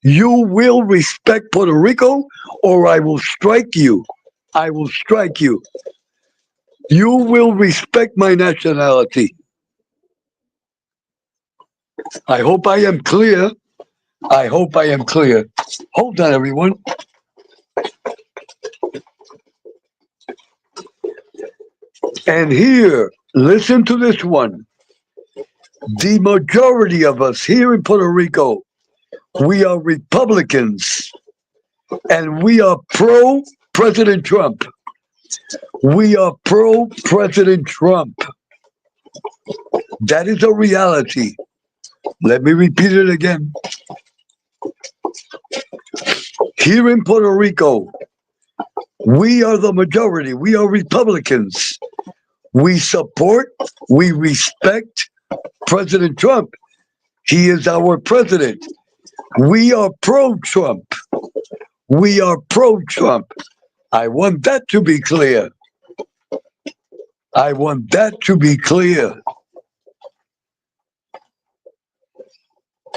You will respect Puerto Rico, or I will strike you. You will respect my nationality. I hope I am clear. Hold on, everyone. And here, listen to this one. The majority of us here in Puerto Rico, We are Republicans, and we are pro-President Trump. We are pro-President Trump. That is a reality. Let me repeat it again. Here in Puerto Rico, we are the majority. We are Republicans. We support, we respect President Trump. He is our president. We are pro-Trump. We are pro-Trump. I want that to be clear. I want that to be clear.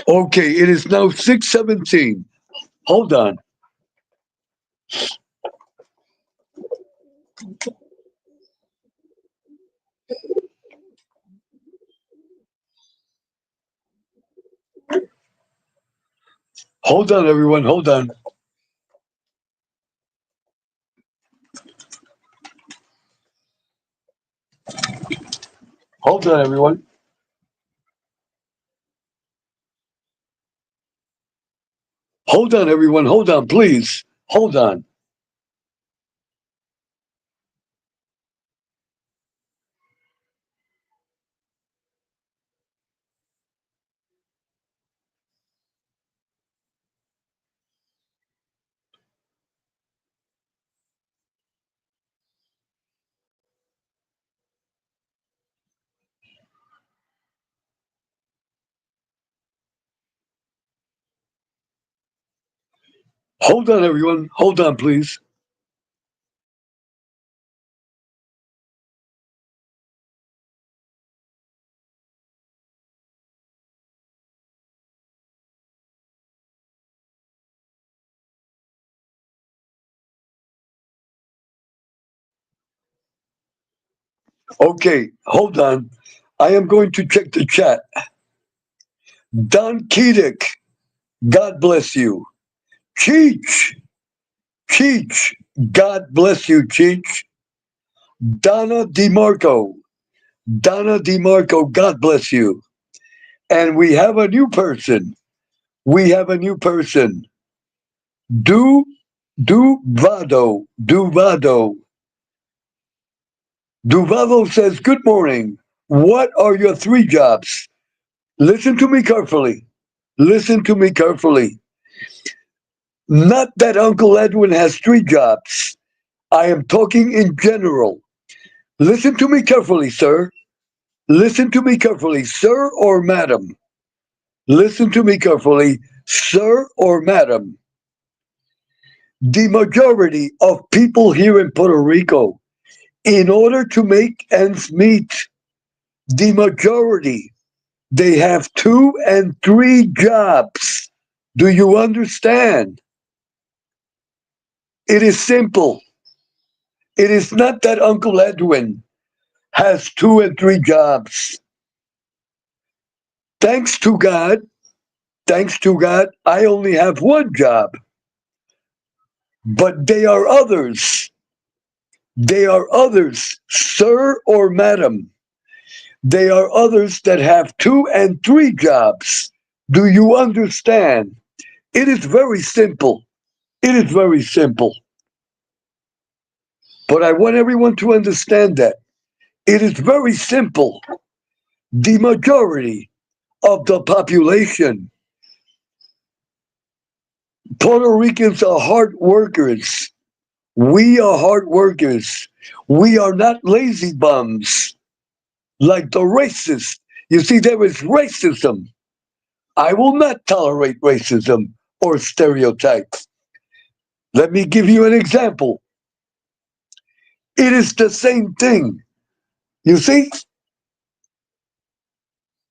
Okay, it is now 6:17. Hold on. Hold on, everyone. Hold on. Hold on, everyone. Hold on, everyone. Hold on, please. Hold on. Hold on, everyone. Hold on, please. Okay, hold on. I am going to check the chat. Don Kedick, God bless you. Cheech, Cheech, God bless you, Cheech. Donna DeMarco, God bless you. And we have a new person. We have a new person. Duvado. Duvado says, good morning. What are your three jobs? Listen to me carefully. Listen to me carefully. Not that Uncle Edwin has three jobs. I am talking in general. Listen to me carefully, sir. Listen to me carefully, sir or madam. Listen to me carefully, sir or madam. The majority of people here in Puerto Rico, in order to make ends meet, the majority, they have 2 and 3 jobs. Do you understand? It is simple. It is not that Uncle Edwin has 2 and 3 jobs. Thanks to God, I only have 1 job. But they are others. They are others, sir or madam. They are others that have 2 and 3 jobs. Do you understand? It is very simple. It is very simple. But I want everyone to understand that. It is very simple. The majority of the population, Puerto Ricans are hard workers. We are hard workers. We are not lazy bums like the racists. You see, there is racism. I will not tolerate racism or stereotypes. Let me give you an example. It is the same thing. You see,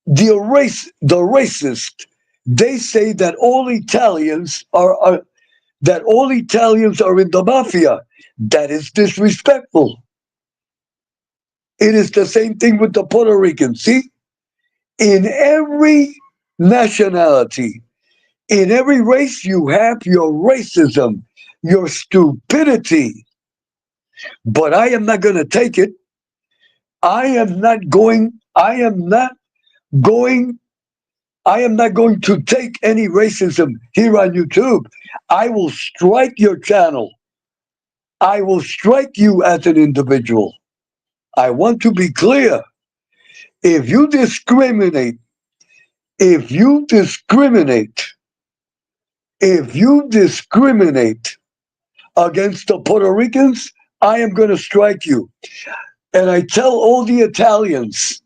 the racist, they say that all Italians are that all Italians are in the mafia. That is disrespectful. It is the same thing with the Puerto Ricans. See, in every nationality, in every race, you have your racism, your stupidity. But I am not going to take it. I am not going I am not going to take any racism here on YouTube. I will strike your channel. I will strike you as an individual. I want to be clear. If you discriminate, if you discriminate, if you discriminate against the Puerto Ricans, I am going to strike you. And I tell all the Italians,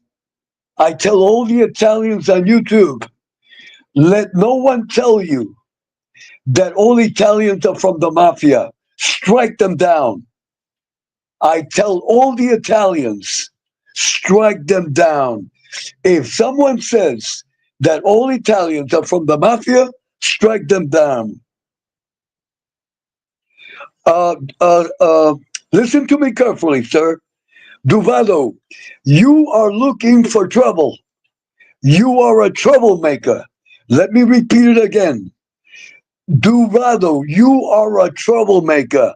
on YouTube, let no one tell you that all Italians are from the mafia. Strike them down. I tell all the Italians, strike them down. If someone says that all Italians are from the mafia, strike them down. Uh, uh, uh, Listen to me carefully, sir. Duvado, you are looking for trouble. You are a troublemaker. Let me repeat it again. Duvado, you are a troublemaker.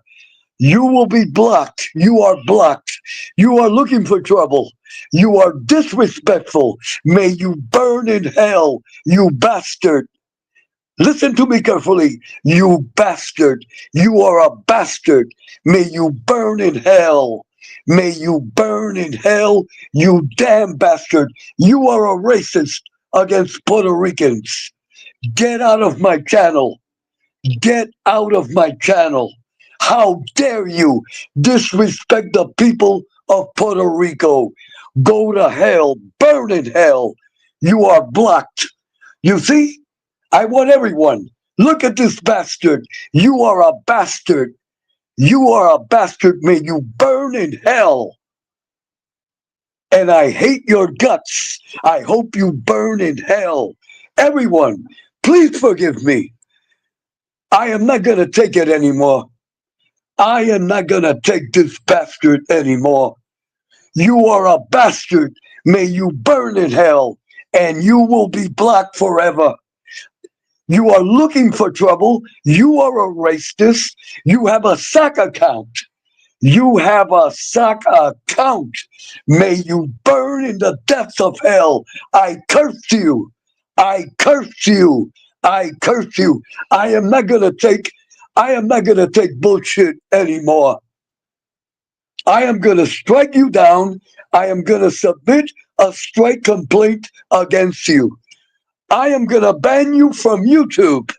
You will be blocked. You are blocked. You are looking for trouble. You are disrespectful. May you burn in hell, you bastard. Listen to me carefully, you bastard. You are a bastard. May you burn in hell. May you burn in hell, you damn bastard. You are a racist against Puerto Ricans. Get out of my channel. Get out of my channel. How dare you disrespect the people of Puerto Rico? Go to hell. Burn in hell. You are blocked. You see? I want everyone. Look at this bastard. You are a bastard. You are a bastard. May you burn in hell. And I hate your guts. I hope you burn in hell. Everyone, please forgive me. I am not going to take it anymore. I am not going to take this bastard anymore. You are a bastard. May you burn in hell. And you will be blocked forever. You are looking for trouble. You are a racist. You have a sock account. You have a sock account. May you burn in the depths of hell. I curse you. I curse you. I curse you. I am not gonna take bullshit anymore. I am gonna strike you down. I am gonna submit a strike complaint against you. I am gonna ban you from YouTube.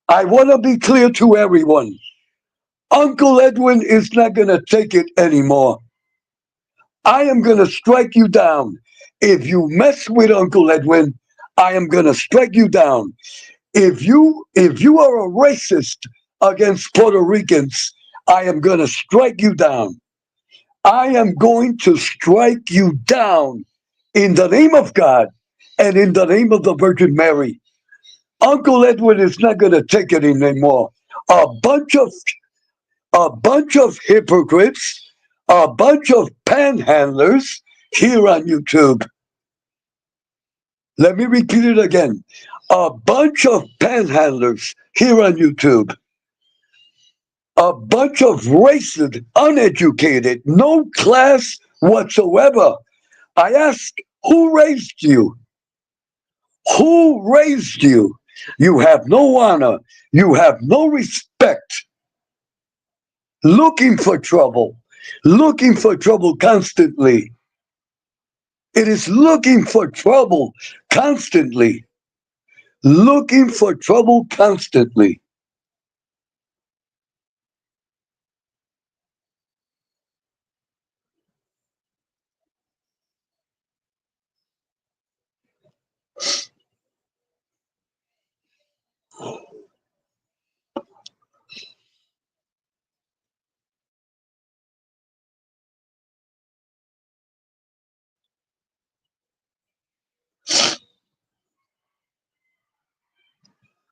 I wanna be clear to everyone. Uncle Edwin is not gonna take it anymore. I am gonna strike you down. If you mess with Uncle Edwin, I am gonna strike you down. If you are a racist against Puerto Ricans, I am gonna strike you down. I am going to strike you down in the name of God and in the name of the Virgin Mary. Uncle Edwin is not gonna take it anymore. A bunch of hypocrites, a bunch of panhandlers here on YouTube. Let me repeat it again. A bunch of panhandlers here on YouTube. A bunch of racist, uneducated, no class whatsoever. I ask, who raised you? Who raised you? You have no honor. You have no respect. Looking for trouble constantly. It is looking for trouble constantly. Looking for trouble constantly.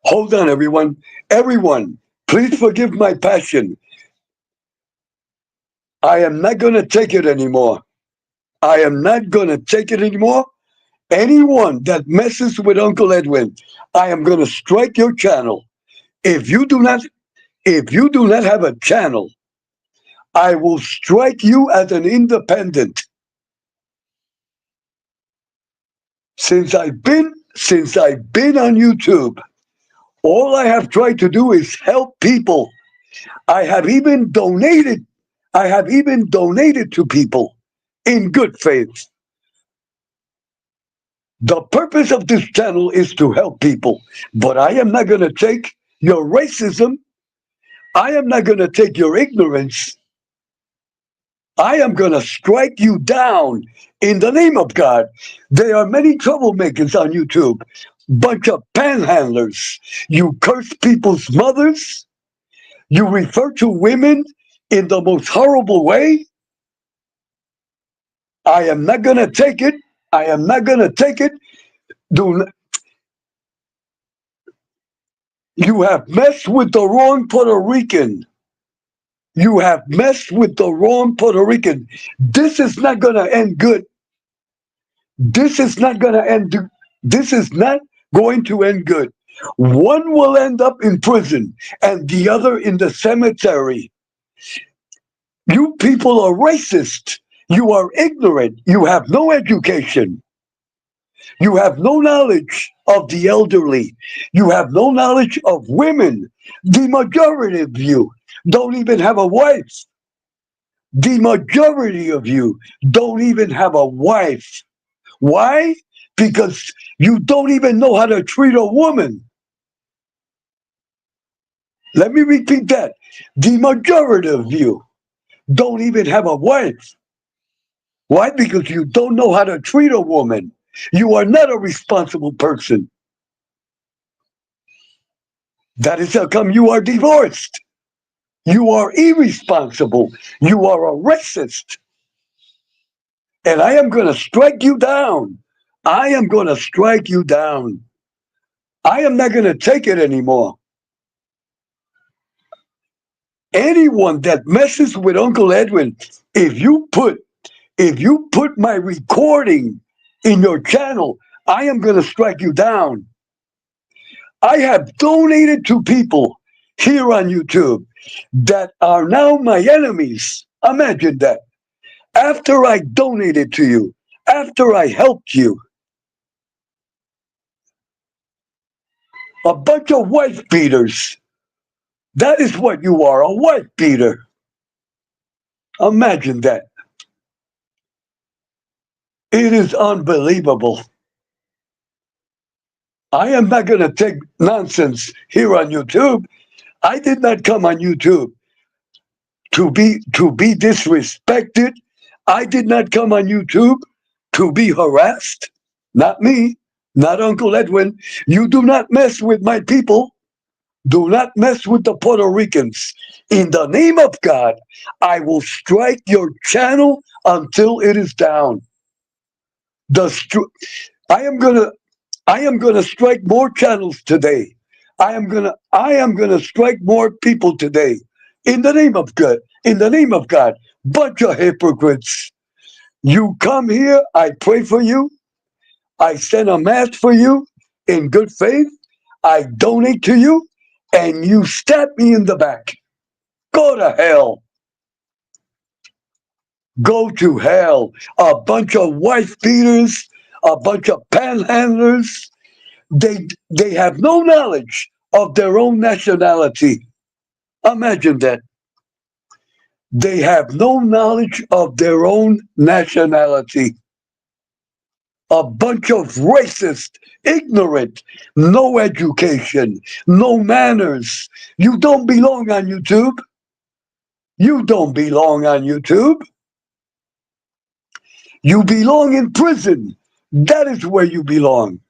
Hold on, everyone. Everyone, please forgive my passion. I am not going to take it anymore. I am not going to take it anymore. Anyone that messes with Uncle Edwin, I am going to strike your channel. If you do not have a channel, I will strike you as an independent. Since I've been since I've been on YouTube, all I have tried to do is help people. I have even donated. I have even donated to people in good faith. The purpose of this channel is to help people, but I am not going to take your racism. I am not going to take your ignorance. I am going to strike you down in the name of God. There are many troublemakers on YouTube, bunch of panhandlers. You curse people's mothers. You refer to women in the most horrible way. I am not going to take it. I am not going to take it. Do not, you have messed with the wrong Puerto Rican. You have messed with the wrong Puerto Rican. This is not going to end good. This is not going to end. This is not going to end good. One will end up in prison and the other in the cemetery. You people are racist. You are ignorant. You have no education. You have no knowledge of the elderly. You have no knowledge of women. The majority of you don't even have a wife. The majority of you don't even have a wife. Why? Because you don't even know how to treat a woman. Let me repeat that. The majority of you don't even have a wife. Why? Because you don't know how to treat a woman. You are not a responsible person. That is how come you are divorced. You are irresponsible. You are a racist. And I am going to strike you down. I am going to strike you down. I am not going to take it anymore. Anyone that messes with Uncle Edwin, if you put my recording in your channel, I am going to strike you down. I have donated to people here on YouTube that are now my enemies. Imagine that. After I donated to you, after I helped you, a bunch of wife beaters. That is what you are, a wife beater. Imagine that. It is unbelievable. I am not going to take nonsense here on YouTube. I did not come on YouTube to be disrespected. I did not come on YouTube to be harassed. Not me, not Uncle Edwin. You do not mess with my people. Do not mess with the Puerto Ricans. In the name of God, I will strike your channel until it is down. I am gonna strike more channels today. I am gonna strike more people today. In the name of God. In the name of God. Bunch of hypocrites. You come here, I pray for you. I send a mass for you in good faith. I donate to you, and you stab me in the back. Go to hell. Go to hell. A bunch of wife beaters, a bunch of panhandlers. They have no knowledge of their own nationality. Imagine that. They have no knowledge of their own nationality. A bunch of racist, ignorant, no education, no manners. You don't belong on YouTube. You don't belong on YouTube. You belong in prison. That is where you belong.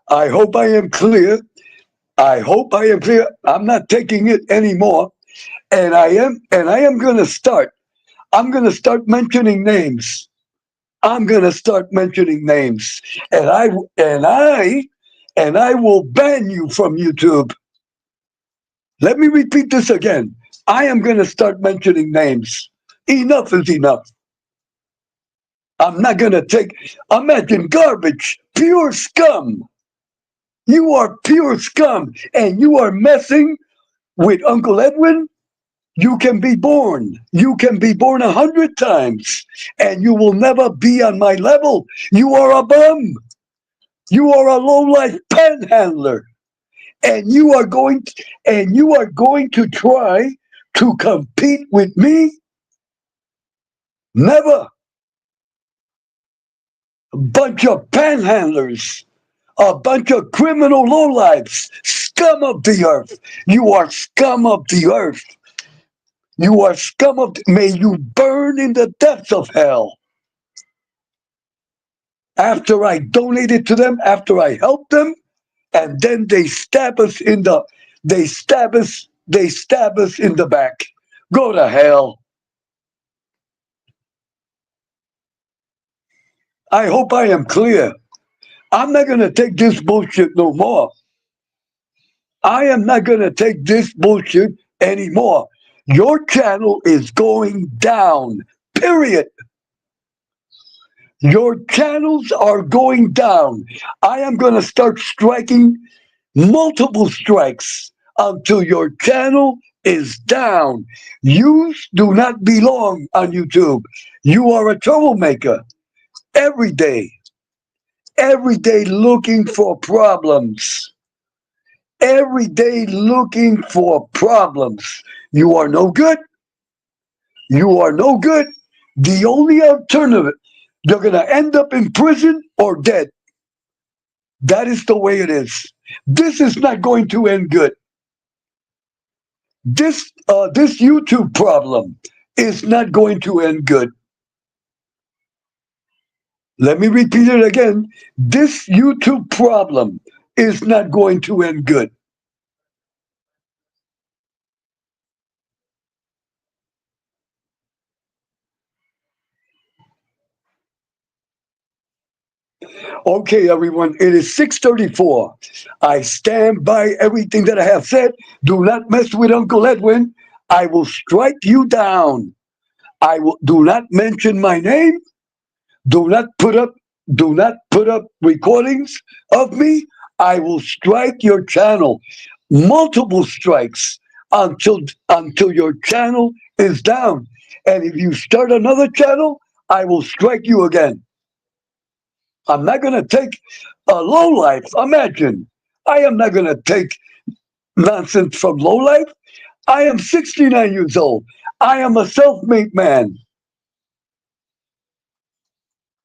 I hope I am clear. I hope I am clear. I'm not taking it anymore. And I am going to start. I'm going to start mentioning names. I'm going to start mentioning names. And I will ban you from YouTube. Let me repeat this again. I am going to start mentioning names. Enough is enough. I'm not going to take, imagine garbage, pure scum. You are pure scum, and you are messing with Uncle Edwin. You can be born. You can be born 100 times, and you will never be on my level. You are a bum. You are a low-life panhandler, and you are going to try to compete with me. Never. A bunch of panhandlers, a bunch of criminal lowlifes, scum of the earth. You are scum of the earth. You are scum of. May you burn in the depths of hell. After I donated to them, after I helped them, and then they stab us in the. They stab us. They stab us in the back. Go to hell. I hope I am clear. I'm not gonna take this bullshit no more. I am not gonna take this bullshit anymore. Your channel is going down. Period. Your channels are going down. I am going to start striking multiple strikes until your channel is down. You do not belong on YouTube. You are a troublemaker every day looking for problems. Every day looking for problems. You are no good. You are no good. The only alternative, you're going to end up in prison or dead. That is the way it is. This is not going to end good. This YouTube problem is not going to end good. Let me repeat it again. This YouTube problem is not going to end good. Okay, everyone, it is 6:34. I stand by everything that I have said. Do not mess with Uncle Edwin. I will strike you down. I will do not mention my name. Do not put up recordings of me. I will strike your channel. Multiple strikes until your channel is down. And if you start another channel, I will strike you again. I'm not going to take a low life. Imagine. I am not going to take nonsense from low life. I am 69 years old. I am a self-made man.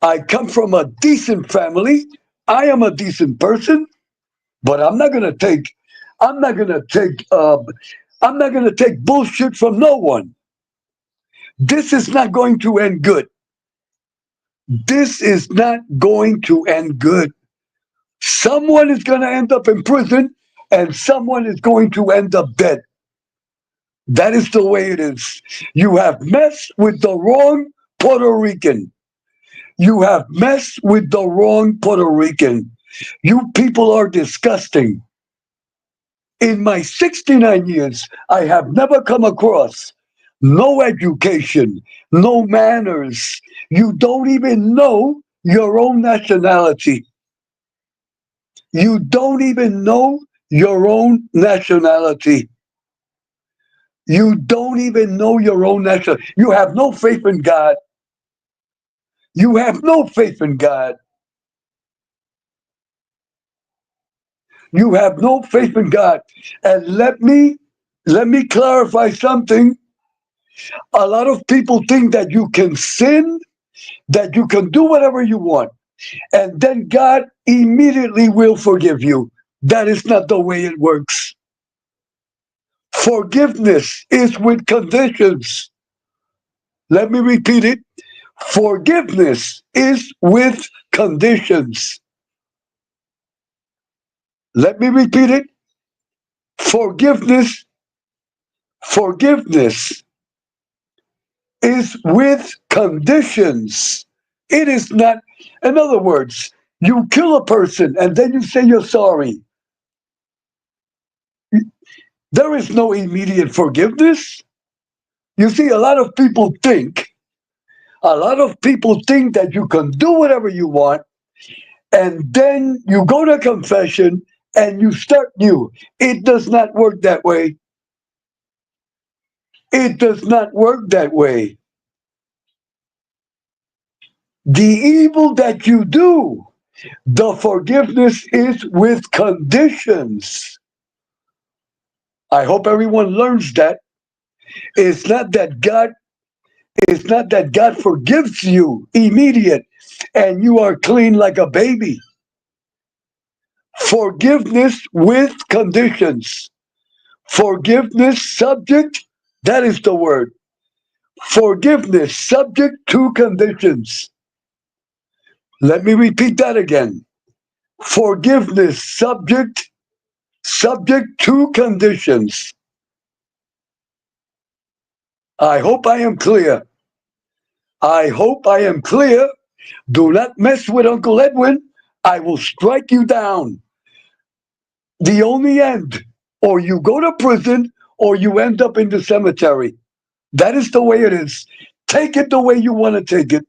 I come from a decent family. I am a decent person, but I'm not going to take bullshit from no one. This is not going to end good. This is not going to end good. Someone is going to end up in prison and someone is going to end up dead. That is the way it is. You have messed with the wrong Puerto Rican. You have messed with the wrong Puerto Rican. You people are disgusting. In my 69 years, I have never come across no education, no manners. You don't even know your own nationality. You don't even know your own nationality. You don't even know your own nationality. You have no faith in God. You have no faith in God. You have no faith in God. And let me clarify something. A lot of people think that you can sin, that you can do whatever you want, and then God immediately will forgive you. That is not the way it works. Forgiveness is with conditions. Let me repeat it. Forgiveness is with conditions. Let me repeat it. Forgiveness is with conditions. It is not, in other words, you kill a person and then you say you're sorry. There is no immediate forgiveness. You see, a lot of people think that you can do whatever you want, and then you go to confession and you start new. It does not work that way. It does not work that way. The evil that you do, the forgiveness is with conditions. I hope everyone learns that. It's not that God forgives you immediate and you are clean like a baby. Forgiveness with conditions. Forgiveness subject, that is the word. Forgiveness subject to conditions. Let me repeat that again. Forgiveness subject to conditions. I hope I am clear. I hope I am clear. Do not mess with Uncle Edwin. I will strike you down. The only end. Or you go to prison or you end up in the cemetery. That is the way it is. Take it the way you want to take it.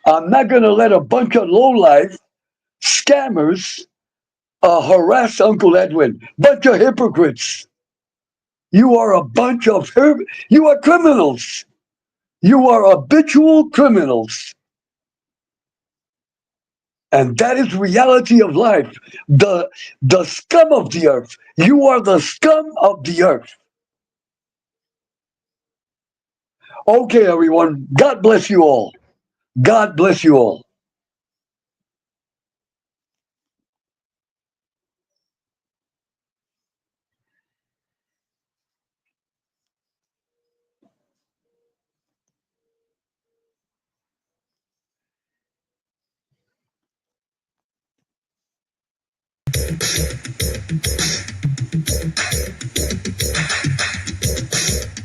I'm not going to let a bunch of lowlife scammers harass Uncle Edwin. Bunch of hypocrites. You are a bunch of you are criminals. You are habitual criminals. And that is reality of life. The scum of the earth. You are the scum of the earth. Okay, everyone. God bless you all. God bless you all.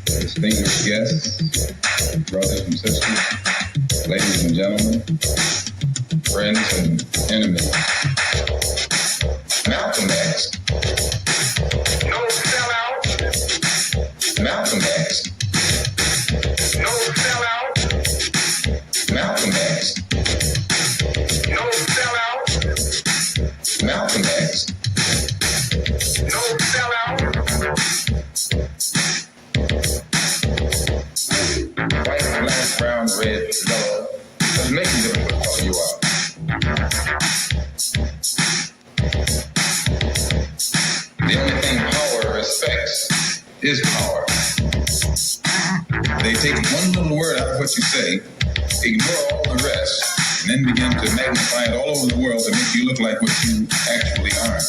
Distinguished guests, brothers and sisters, ladies and gentlemen, friends and enemies. Malcolm X. No sellout. Malcolm X. No sellout. Malcolm X. No sellout. Malcolm X. No sellout. White, black, brown, red, yellow. Doesn't make a difference what color you are. The only thing power respects is power. They take one little word out of what you say, ignore all the rest, and then begin to magnify it all over the world to make you look like what you actually aren't.